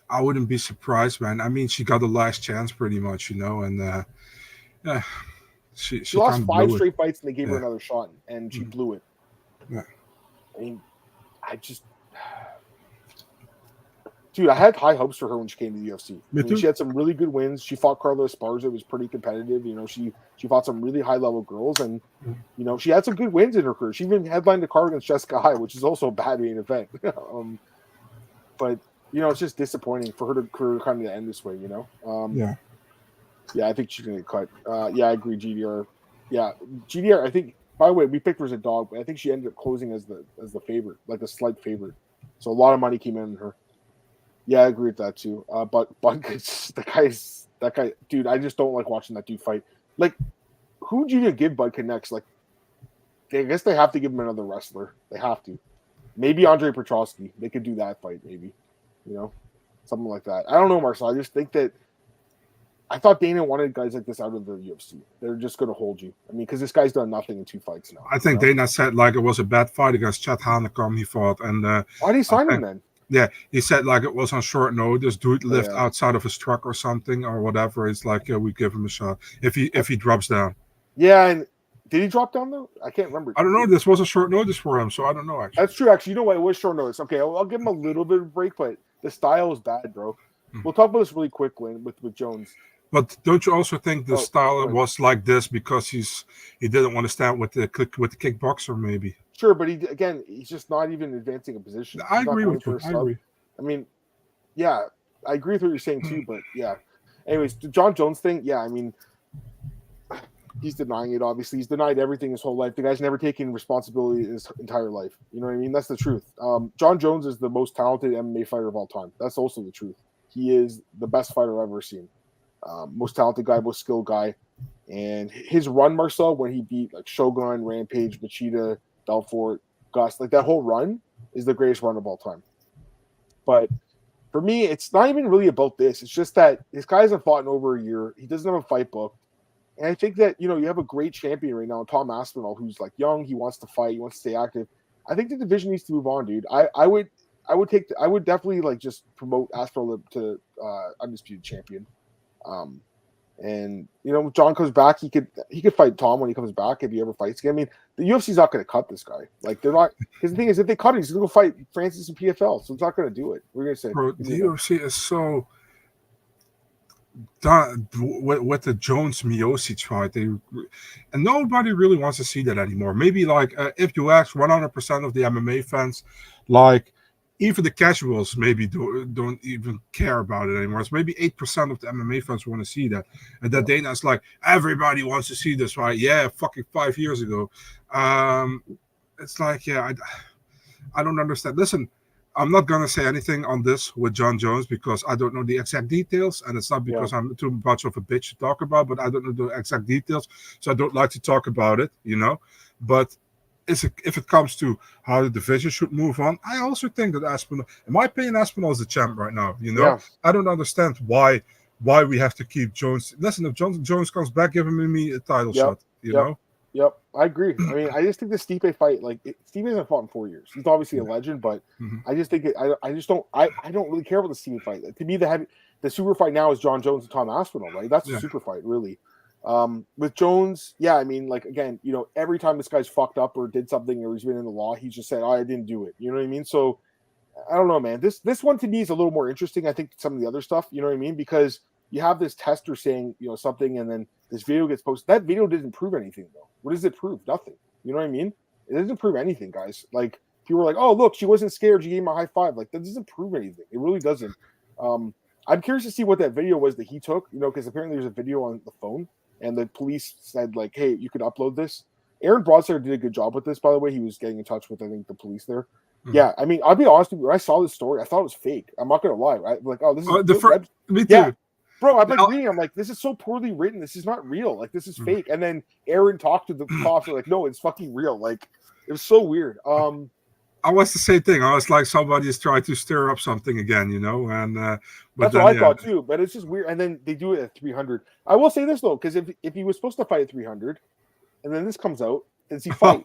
I wouldn't be surprised, man. I mean, she got the last chance pretty much, you know, and she lost 5 straight fights and they gave her another shot, and she blew it. Yeah. I mean, dude, I had high hopes for her when she came to the UFC. I mean, she had some really good wins. She fought Carla Esparza. It was pretty competitive. You know, she fought some really high-level girls, and, you know, she had some good wins in her career. She even headlined the card against Jessica High, which is also a bad main event. But, you know, it's just disappointing for her to kind of end this way, you know? Yeah, I think she's going to get cut. I agree, GDR. Yeah, GDR, I think, by the way, we picked her as a dog, but I think she ended up closing as the favorite, like a slight favorite. So a lot of money came in on her. Yeah, I agree with that too. But that guy, dude, I just don't like watching that dude fight. Like, who'd you give Budkin next? Like, I guess they have to give him another wrestler. They have to. Maybe Andre Petrosky. They could do that fight, maybe. You know, something like that. I don't know, Marcel. I just think that I thought Dana wanted guys like this out of the UFC. They're just going to hold you. I mean, because this guy's done nothing in 2 fights now. I think Dana said like it was a bad fight against Chad Hanekom he fought, and why did he sign him then? Yeah, he said like it was on short notice. Dude lived outside of his truck or something or whatever. It's like we give him a shot if he drops down. Yeah, and did he drop down though? I can't remember. I don't know. This was a short notice for him, so I don't know. Actually, That's true. Actually, you know what? It was short notice. Okay, I'll give him a little bit of a break, but the style is bad, bro. We'll talk about this really quick with Jones. But don't you also think the style was like this because he didn't want to stand with the kickboxer maybe? Sure, but he's just not even advancing a position. I agree with you. I agree. I mean, yeah, I agree with what you're saying too, but yeah. Anyways, the John Jones thing, yeah, I mean, he's denying it, obviously. He's denied everything his whole life. The guy's never taken responsibility his entire life. You know what I mean? That's the truth. John Jones is the most talented MMA fighter of all time. That's also the truth. He is the best fighter I've ever seen. Most talented guy, most skilled guy. And his run, Marcel, when he beat like Shogun, Rampage, Machida, Belfort, Gus, like that whole run is the greatest run of all time. But for me, it's not even really about this. It's just that this guy hasn't fought in over a year. He doesn't have a fight book. And I think that, you have a great champion right now, Tom Aspinall, who's like young. He wants to fight. He wants to stay active. I think the division needs to move on, dude. I would definitely like just promote Aspinall to undisputed champion. And John comes back, he could fight Tom when he comes back if he ever fights again. I mean, the UFC's not going to cut this guy. Like they're not, because the thing is, if they cut him, he's going to go fight Francis and PFL, so it's not going to do it. We're going to say, bro, the UFC is so done with the Jones Miocic fight. And nobody really wants to see that anymore. Maybe like if you ask 100% of the MMA fans, like even the casuals maybe don't even care about it anymore. It's maybe 8% of the MMA fans want to see that. And that Dana's like, everybody wants to see this fight. Yeah, fucking 5 years ago. It's like, yeah, I don't understand. Listen, I'm not going to say anything on this with John Jones because I don't know the exact details. And it's not because I'm too much of a bitch to talk about, but I don't know the exact details. So I don't like to talk about it, But if it comes to how the division should move on, I also think that Aspinall, in my opinion, Aspinall is the champ right now. I don't understand why we have to keep Jones. Listen, if Jones comes back, give him a title shot. You know. Yep, I agree. I mean, I just think the Stipe fight, Stipe hasn't fought in 4 years. He's obviously a legend, but I just think I don't really care about the Stipe fight. To me, the super fight now is John Jones and Tom Aspinall, right? That's the super fight, really. With Jones, yeah, I mean, again, every time this guy's fucked up or did something or he's been in the law, he's just said, I didn't do it. You know what I mean? So I don't know, man. This one to me is a little more interesting, I think, some of the other stuff, you know what I mean? Because you have this tester saying, something, and then this video gets posted. That video didn't prove anything, though. What does it prove? Nothing. You know what I mean? It doesn't prove anything, guys. Like, people were like, oh, look, she wasn't scared. She gave him a high five. Like, that doesn't prove anything. It really doesn't. I'm curious to see what that video was that he took, because apparently there's a video on the phone, and the police said, like, hey, you could upload this. Aaron Broadside did a good job with this, by the way. He was getting in touch with, I think, the police there. Yeah, I mean, I'll be honest with you. When I saw this story, I thought it was fake. I'm not going to lie, right? Like, oh, this is me too. Yeah. Bro, I'm like reading. I'm like, this is so poorly written. This is not real. Like, this is fake. And then Aaron talked to the cops. They're like, no, it's fucking real. Like, it was so weird. I was the same thing. I was like, somebody is trying to stir up something again, And but that's what I thought too. But it's just weird. And then they do it at 300. I will say this though, because if he was supposed to fight at 300, and then this comes out, does he fight?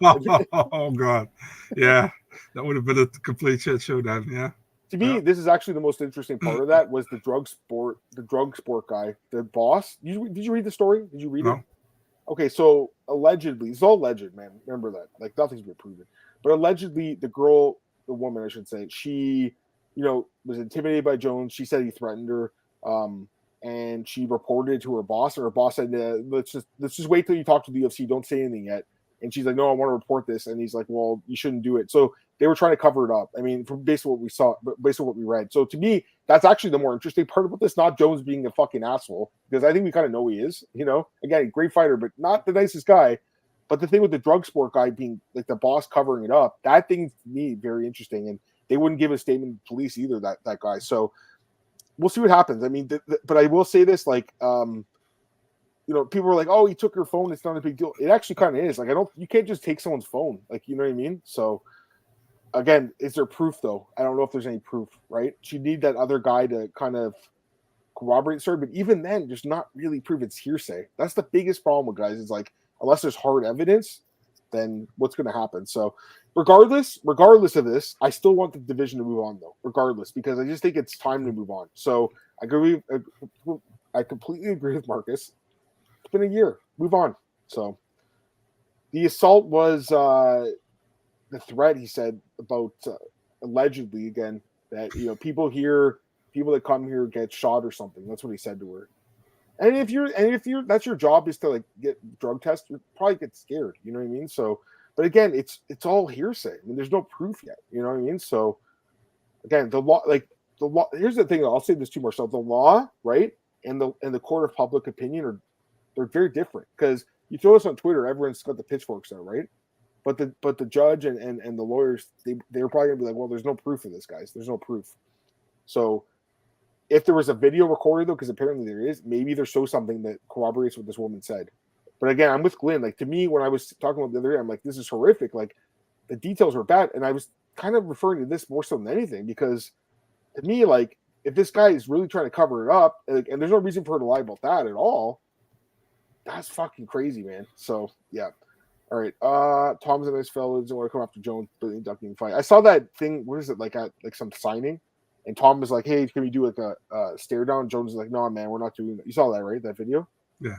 Oh God, yeah, that would have been a complete shit show then. Yeah. To me, this is actually the most interesting part of that was the drug sport guy, the boss. Did you read the story? Did you read it? Okay, so allegedly, it's all alleged, man. Remember that. Like, nothing's been proven. But allegedly, the woman, I should say, she, was intimidated by Jones. She said he threatened her, and she reported it to her boss. Or her boss said, let's just wait till you talk to the UFC. Don't say anything yet. And she's like, no, I want to report this. And he's like, well, you shouldn't do it. So they were trying to cover it up. I mean, from based on what we saw, based on what we read. So to me, that's actually the more interesting part about this, not Jones being a fucking asshole, because I think we kind of know he is, Again, great fighter, but not the nicest guy. But the thing with the drug sport guy being like the boss covering it up, that thing to me, very interesting. And they wouldn't give a statement to police either, that guy. So we'll see what happens. I mean, but I will say this, like, people were like, oh, he took her phone. It's not a big deal. It actually kind of is. Like, you can't just take someone's phone. Like, you know what I mean? So, again, is there proof, though? I don't know if there's any proof, right? She need that other guy to kind of corroborate the story. But even then, there's not really proof. It's hearsay. That's the biggest problem with guys. It's like, unless there's hard evidence, then what's going to happen? So, regardless of this, I still want the division to move on, though, regardless, because I just think it's time to move on. So, I completely agree with Marcus. Been a year. Move on. So The assault was the threat. He said about allegedly again that people that come here get shot or something. That's what he said to her. And if you're that's your job is to like get drug tests, you probably get scared. You know what I mean? So, but again, it's all hearsay. I mean, there's no proof yet. You know what I mean? So, again, the law. Here's the thing. I'll say this too, Marcel. The law, right, and the court of public opinion they're very different. Because you throw this on Twitter, everyone's got the pitchforks out, right? But the judge and the lawyers, they're probably gonna be like, well, there's no proof of this, guys. There's no proof. So if there was a video recorded, though, because apparently there is, maybe there shows something that corroborates what this woman said. But again, I'm with Glenn. Like, to me, when I was talking about the other day, I'm like, this is horrific. Like, the details were bad. And I was kind of referring to this more so than anything because to me, like, if this guy is really trying to cover it up, and there's no reason for her to lie about that at all, that's fucking crazy, man. So, yeah. All right. Tom's a nice fellow. Doesn't want to come after Jones, but ducking fight. I saw that thing. What is it? Like at like some signing. And Tom was like, hey, can we do like a stare down? Jones was like, no, man, we're not doing that. You saw that, right? That video? Yeah.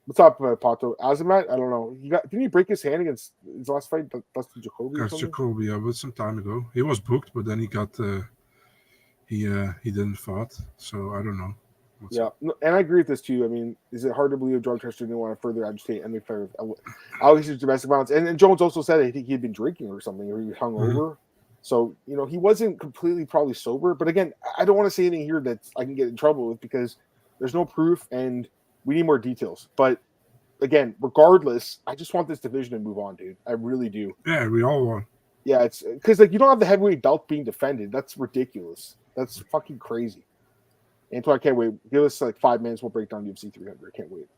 What's up, Pato? Azamat? I don't know. Didn't he break his hand against his last fight? Dustin Jacoby? Against Jacoby, yeah, but some time ago. He was booked, but then he got he didn't fight. So I don't know. And I agree with this too. I mean, is it hard to believe a drug tester didn't want to further agitate any affair of allegations of domestic violence? And Jones also said I think he had been drinking or something, or he was hungover. Mm-hmm. So, he wasn't completely probably sober. But again, I don't want to say anything here that I can get in trouble with because there's no proof and we need more details. But again, regardless, I just want this division to move on, dude. I really do. Yeah, we all want. Yeah, it's because like you don't have the heavyweight belt being defended. That's ridiculous. That's fucking crazy. Antoine, I can't wait. Give us like 5 minutes. We'll break down UFC 300. I can't wait.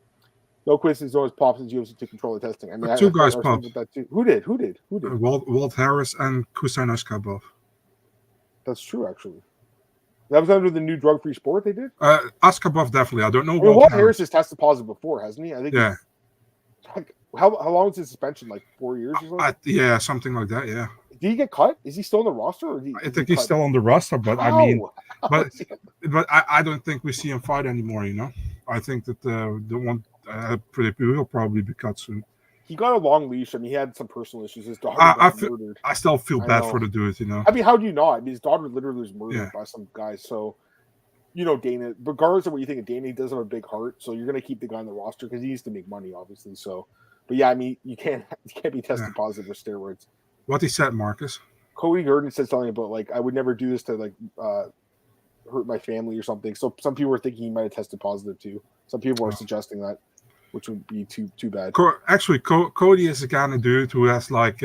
No coincidence, always pops as UFC to control the testing. I mean, two guys popped. Who did? Walt Harris and Kusain Askarbov. That's true, actually. That was under the new drug-free sport they did? Askarbov, definitely. I don't know. Walt Harris has tested positive before, hasn't he? I think. Yeah. How long is his suspension? Like 4 years or something? Yeah, something like that, yeah. Did he get cut? Is he still on the roster? Or I think he's still on the roster, but How? I mean, but I don't think we see him fight anymore, I think that the one will probably be cut soon. He got a long leash. I mean, he had some personal issues. His daughter got murdered. I still feel bad for the dude, I mean, how do you not? I mean, his daughter literally was murdered by some guy. So, Dana, regardless of what you think of Dana, he does have a big heart. So you're going to keep the guy on the roster because he needs to make money, obviously. So, but yeah, I mean, you can't be tested positive for steroids. What he said, Marcus? Cody Gurdon said something about like I would never do this to like hurt my family or something. So some people were thinking he might have tested positive too. Some people are suggesting that, which would be too bad. Actually, Cody is the kind of dude who has like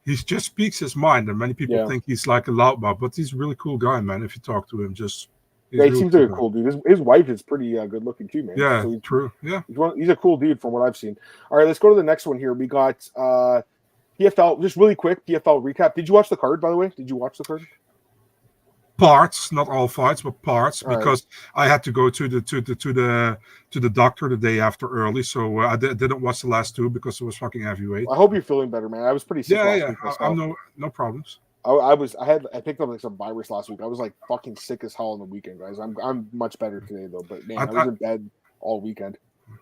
he just speaks his mind, and many people think he's like a loudmouth, but he's a really cool guy, man. If you talk to him, he seems like a cool dude. His wife is pretty good looking too, man. Yeah, so true. Yeah, he's a cool dude from what I've seen. All right, let's go to the next one here. We got PFL. Just really quick PFL recap. Did you watch the card, by the way? Did you watch the card? Parts, not all fights, but parts, because I had to go to the doctor the day after early, so I didn't watch the last two because it was fucking heavyweight. I hope you're feeling better, man. I was pretty sick last week myself. I'm no problems. I picked up like some virus last week. I was like fucking sick as hell on the weekend, guys. I'm much better today though, but man, I was in bed all weekend.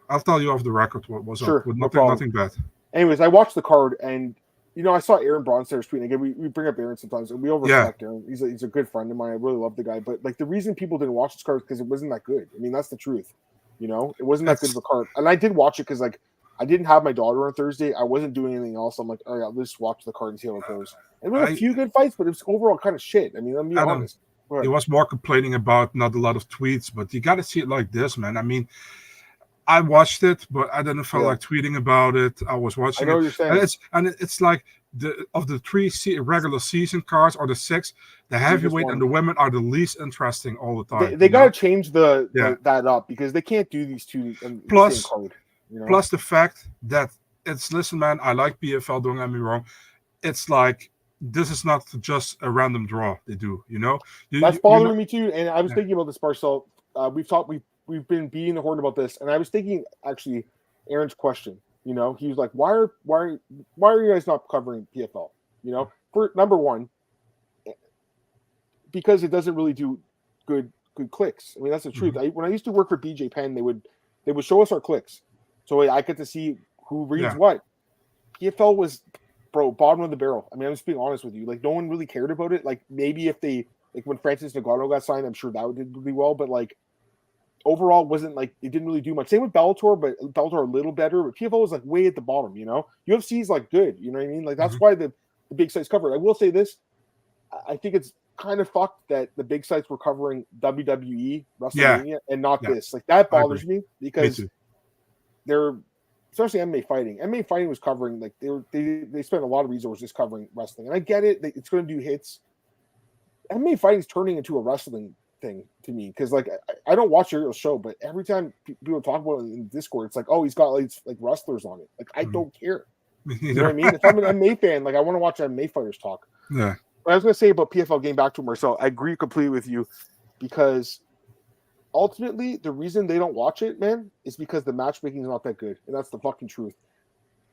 I'll tell you off the record what was up. With nothing bad. Anyways, I watched the card and I saw Aaron Bronstairs tweeting. Again, we bring up Aaron sometimes, and we overreact Aaron. He's a good friend of mine. I really love the guy. But like the reason people didn't watch this card is because it wasn't that good. I mean, that's the truth. It wasn't that good of a card. And I did watch it because like I didn't have my daughter on Thursday. I wasn't doing anything else. I'm like, all right, let's watch the card and see how it goes. And there were a few good fights, but it was overall kind of shit. I mean, let me be honest. He was more complaining about not a lot of tweets, but you got to see it like this, man. I mean, I watched it, but I didn't feel like tweeting about it. I was watching I know what you're saying. And it's like of the 3 regular season cards or the 6, the heavyweight and the women are the least interesting all the time. They got to change that up because they can't do these two in the same card. Plus the fact that listen, man, I like PFL, don't get me wrong. It's like this is not just a random draw they do, That's bothering me too. And I was thinking about this, Marcel. We've been beating the horn about this, and I was thinking actually Aaron's question. He was like, why are you guys not covering PFL? For number one, because it doesn't really do good clicks. I mean, that's the truth. When I used to work for BJ Penn, they would show us our clicks. So I get to see who reads Yeah. what. PFL was, bro, bottom of the barrel. I mean, I'm just being honest with you. Like, no one really cared about it. Like, maybe if they, like, when Francis Ngannou got signed, I'm sure that did really well. But, like, overall, wasn't, like, it didn't really do much. Same with Bellator, but Bellator a little better. But PFL was, like, way at the bottom, you know? UFC is, like, good. You know what I mean? Like, that's why the big sites cover it. I will say this. I think it's kind of fucked that the big sites were covering WWE, WrestleMania, and not this. Like, that bothers me because they're, especially MMA fighting. MMA fighting was covering, like, they spent a lot of resources covering wrestling. And I get it. It's going to do hits. MMA fighting is turning into a wrestling thing to me because, like, I don't watch Ariel's show, but every time people talk about it in Discord, it's like, oh, he's got like wrestlers on it. Like, I don't care. You know what I mean? If I'm an MMA fan, like, I want to watch MMA fighters talk. Yeah. What I was going to say about PFL, getting back to Marcel, I agree completely with you because ultimately the reason they don't watch it, man, is because the matchmaking is not that good, and that's the fucking truth.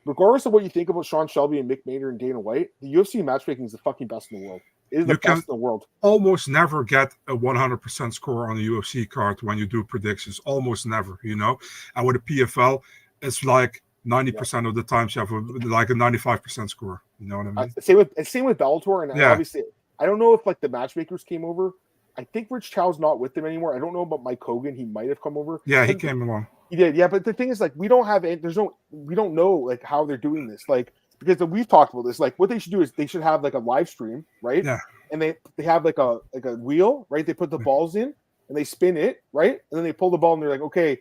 Regardless of what you think about Sean Shelby and Mick Maynard and Dana White, the UFC matchmaking is the fucking best in the world. It is the best in the world. Almost never get a 100% score on the UFC card when you do predictions. Almost never, you know. And with a PFL, it's like 90% of the times you have like a 95% score. You know what I mean? Same with Bellator, and obviously, I don't know if like the matchmakers came over. I think Rich Chow's not with them anymore. I don't know about Mike Hogan. He might have come over. Yeah, he came along. He did. Yeah, but the thing is, like, we don't know like how they're doing this. Like, because we've talked about this. Like, what they should do is they should have like a live stream, right? Yeah. And they have like a wheel, right? They put the balls in and they spin it, right? And then they pull the ball and they're like, okay,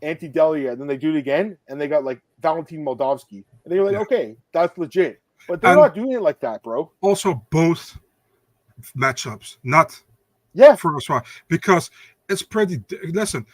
Ante Delia. And then they do it again, and they got like Valentin Moldavsky, and they're like, okay, that's legit. But they're not doing it like that, bro. Also, both matchups, not first one, because it's pretty. Listen,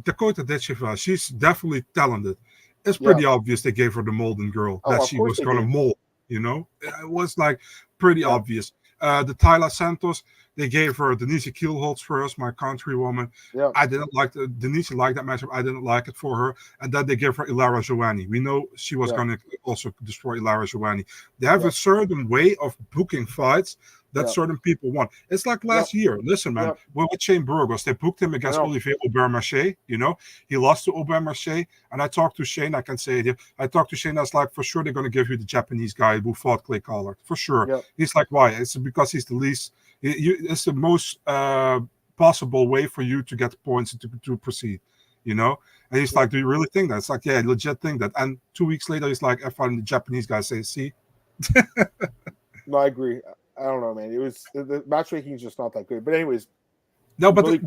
Dakota Decheva, she's definitely talented. It's pretty obvious they gave her the Molden girl that she was going to mold. You know, it was like pretty obvious. The Tyler Santos, they gave her Denise Kielholtz first, my countrywoman. Yeah. I didn't like Denise liked that matchup. I didn't like it for her. And then they gave her Ilara Joanny. We know she was going to also destroy Ilara Joanny. They have a certain way of booking fights that certain people want. It's like last year. Listen, man, with Shane Burgos, they booked him against Olivier Aubin-Mercier. You know, he lost to Aubin-Mercier. And I talked to Shane. I can say it here. I talked to Shane. That's like, for sure, they're going to give you the Japanese guy who fought Clay Collard. For sure. Yep. He's like, why? It's because he's the least. It's the most possible way for you to get points to proceed. You know? And he's like, do you really think that? It's like, yeah, legit think that. And 2 weeks later, he's like, I found the Japanese guy say, see? No, I agree. I don't know, man. It was the matchmaking is just not that good. But anyways, no. But really,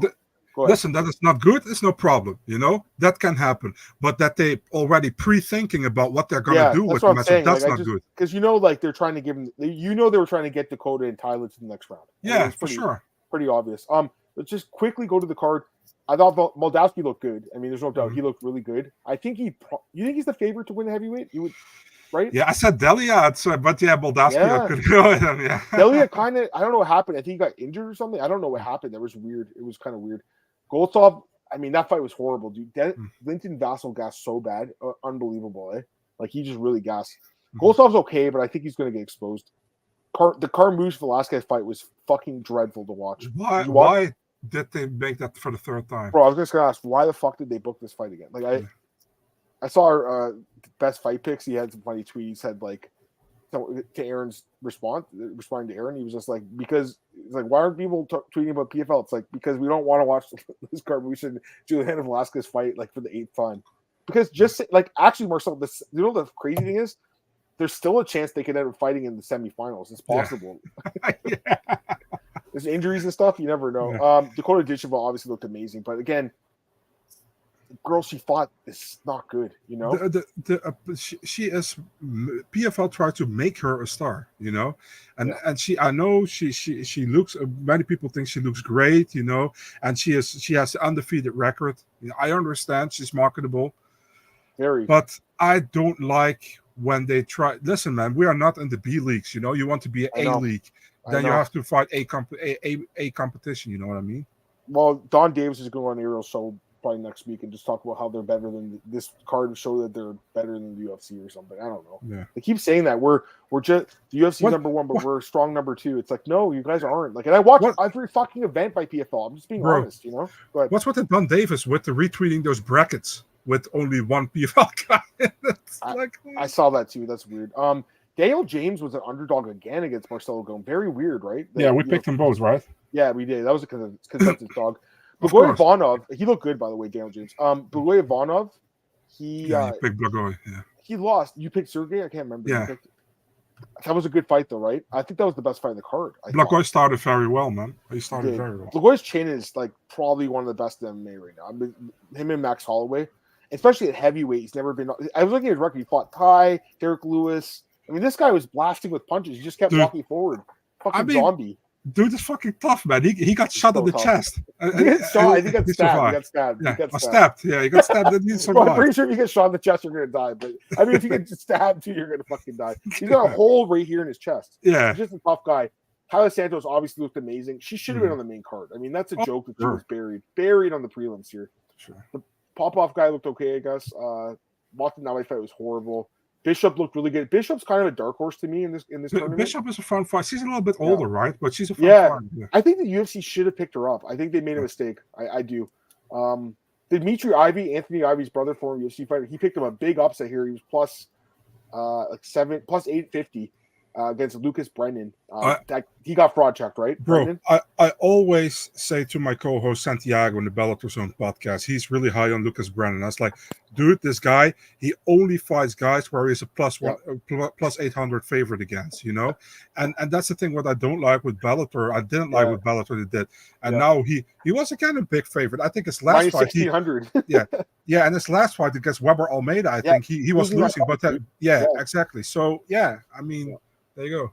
listen, that is not good. It's no problem. You know that can happen. But that they already pre-thinking about what they're going to do with the matchup, that's not good. Because you know, like they're trying to give them. You know, they were trying to get Dakota and Tyler to the next round. Yeah, for sure. Pretty obvious. Let's just quickly go to the card. I thought Moldavsky looked good. I mean, there's no doubt he looked really good. I think you think he's the favorite to win the heavyweight? You would. Right? Yeah, I said Delia, but Moldavsky could go with him. Yeah, Delia kind of, I don't know what happened. I think he got injured or something. I don't know what happened. That was weird. It was kind of weird. Goltsov, I mean, that fight was horrible, dude. Linton Vassell gassed so bad. Unbelievable, eh? Like, he just really gassed. Goltsov's okay, but I think he's going to get exposed. The Carmouche Velasquez fight was fucking dreadful to watch. Why did they make that for the third time? Bro, I was just going to ask, why the fuck did they book this fight again? Like, I saw our best fight picks. He had some funny tweets. He said, like, to Aaron's responding to Aaron, he was just like, because it's like, why aren't people tweeting about PFL? It's like, because we don't want to watch this Carmouche and Juliana Velasquez fight like for the 8th time. Because just like, actually, Marcel, this, you know, the crazy thing is, there's still a chance they could end up fighting in the semifinals. It's possible. Yeah. There's injuries and stuff. You never know. Yeah. Dakota Ditcheva obviously looked amazing, but again, the girl she fought is not good, you know. She is. PFL tried to make her a star, you know, and I know she looks. Many people think she looks great, you know, and she has an undefeated record. You know, I understand she's marketable, but I don't like when they try. Listen, man, we are not in the B leagues, you know. You want to be an A league, then you have to fight a competition. You know what I mean? Well, Don Davis is going on Ariel's show probably next week and just talk about how they're better than this card and show that they're better than the UFC or something. I don't know. Yeah. They keep saying that we're just the UFC's number one, but we're strong number two. It's like, no, you guys aren't. Like, and I watch every fucking event by PFL. I'm just being honest, you know. Go ahead. What's with the Don Davis with the retweeting those brackets with only one PFL guy? I saw that too. That's weird. Daniel James was an underdog again against Marcelo Gomez. Very weird, right? Yeah, we picked them both, right? Yeah, we did. That was a consensus dog. Blagoy Ivanov, he looked good, by the way, Daniel James. Blagoy Ivanov, he picked Blagoy, he lost. You picked Sergey? I can't remember. Yeah. That was a good fight, though, right? I think that was the best fight in the card. Blagoy started very well, man. He started very well. Blagoy's chin is like probably one of the best in MMA right now. I mean, him and Max Holloway, especially at heavyweight, he's never been. I was looking at his record. He fought Ty, Derek Lewis. I mean, this guy was blasting with punches. He just kept walking forward. Fucking zombie. Dude is fucking tough, man. He got shot in the chest. I think he got stabbed. Yeah, he got stabbed. Yeah, he got stabbed. And he survived. Well, I'm pretty sure if you get shot in the chest, you're gonna die. But I mean, if you get stabbed too, you're gonna fucking die. He's got a hole right here in his chest. Yeah, he's just a tough guy. Tyler Santos obviously looked amazing. She should have been on the main card. I mean, that's a joke that she was buried on the prelims here. Sure. The Popov guy looked okay, I guess. Watching that fight was horrible. Bishop looked really good. Bishop's kind of a dark horse to me in this tournament. Bishop is a fun fight. She's a little bit older, right? But she's a fun fight. Yeah. I think the UFC should have picked her up. I think they made a mistake. I do. Dimitri Ivy, Anthony Ivy's brother, former UFC fighter, he picked him a big upset here. He was plus 850 against Lucas Brennan. He got fraud checked, right? Bro, I always say to my co-host Santiago in the Bellator Zone podcast, he's really high on Lucas Brennan. I was like, dude, this guy, he only fights guys where he's a plus 800 favorite against, you know? And that's the thing what I don't like with Bellator. I didn't like what Bellator did. And now he was again a big favorite. I think his last fight, 1600. yeah, and his last fight against Weber Almeida, I think he was losing, but exactly. So I mean, there you go.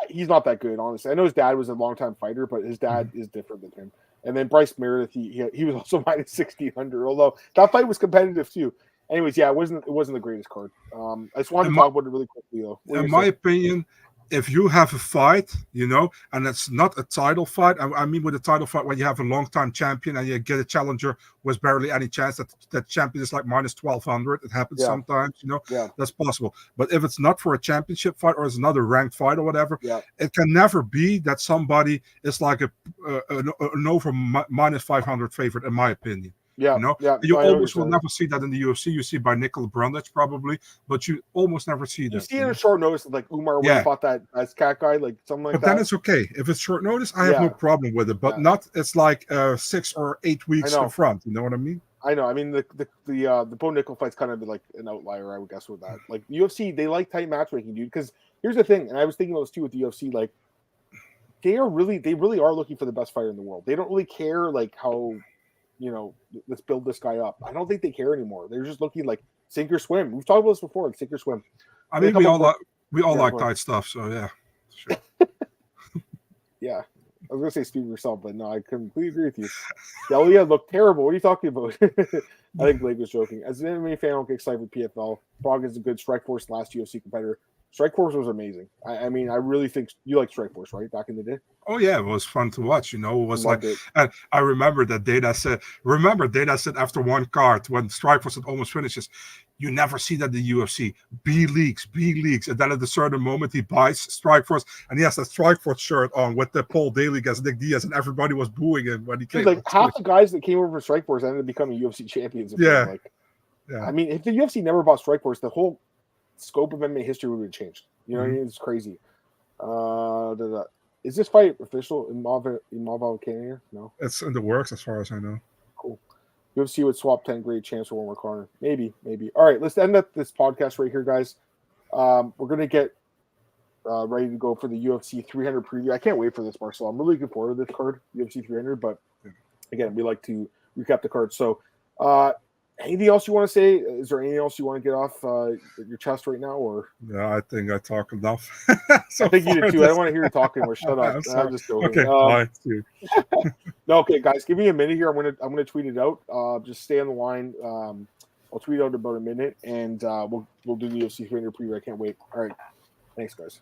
He's not that good, honestly. I know his dad was a longtime fighter, but his dad is different than him. And then Bryce Meredith, he was also minus 1600, although that fight was competitive too. Anyways, it wasn't the greatest card. I just wanted to talk about it really quickly, though. In my opinion, if you have a fight, you know, and it's not a title fight, I mean with a title fight when you have a long-time champion and you get a challenger with barely any chance that champion is like minus 1200. It happens sometimes, you know, that's possible. But if it's not for a championship fight or it's another ranked fight or whatever, it can never be that somebody is like an over minus 500 favorite, in my opinion. Yeah, you know, you almost will never see that in the UFC. You see by Nicol Brundage probably, but you almost never see that. You see it in short notice, like Umar when he fought that as cat guy, like something like that. But then it's okay if it's short notice. I have no problem with it, but not it's like 6 or 8 weeks in front. You know what I mean? I know. I mean the Bo Nickel fight's kind of like an outlier, I would guess, with that. Like UFC, they like tight matchmaking, dude. Because here's the thing, and I was thinking about this too with the UFC, like they really are looking for the best fighter in the world. They don't really care like how. You know, let's build this guy up. I don't think they care anymore. They're just looking like sink or swim. We've talked about this before, like sink or swim. I mean, we all like tight stuff, so yeah. Sure. Yeah. I was gonna say speak for yourself, but no, I completely agree with you. Delia looked terrible. What are you talking about? I think Blake was joking. As an MMA fan, I don't get excited with PFL. Prague is a good Strikeforce last UFC competitor. Strikeforce was amazing. I mean, I really think you like Strikeforce, right? Back in the day. Oh yeah, it was fun to watch. You know, it was like, and I remember that Data said after one card when Strikeforce had almost finishes, you never see that in the UFC. B leagues, and then at a certain moment he buys Strikeforce and he has that Strikeforce shirt on with the Paul Daly against Nick Diaz, and everybody was booing him when he came. Like half the guys that came over for Strikeforce ended up becoming UFC champions. Yeah. I mean, if the UFC never bought Strikeforce, the whole scope of MMA history would have changed. You know what I mean? It's crazy. Is this fight official in Imavov Canada? No. It's in the works as far as I know. Cool. UFC would swap 10 great champs for one more corner. Maybe. All right, let's end up this podcast right here, guys. We're going to get ready to go for the UFC 300 preview. I can't wait for this, Marcel. I'm really looking forward to this card, UFC 300, but again, we like to recap the card. So, anything else you want to say? Is there anything else you want to get off your chest right now? Or I think I talk enough. I think you did too. I don't want to hear you talking more. Shut up. I'm just joking. Okay, bye. No, okay, guys, give me a minute here. I'm gonna tweet it out. Just stay on the line. I'll tweet out about a minute, and we'll do the UFC 300 preview. I can't wait. All right, thanks, guys.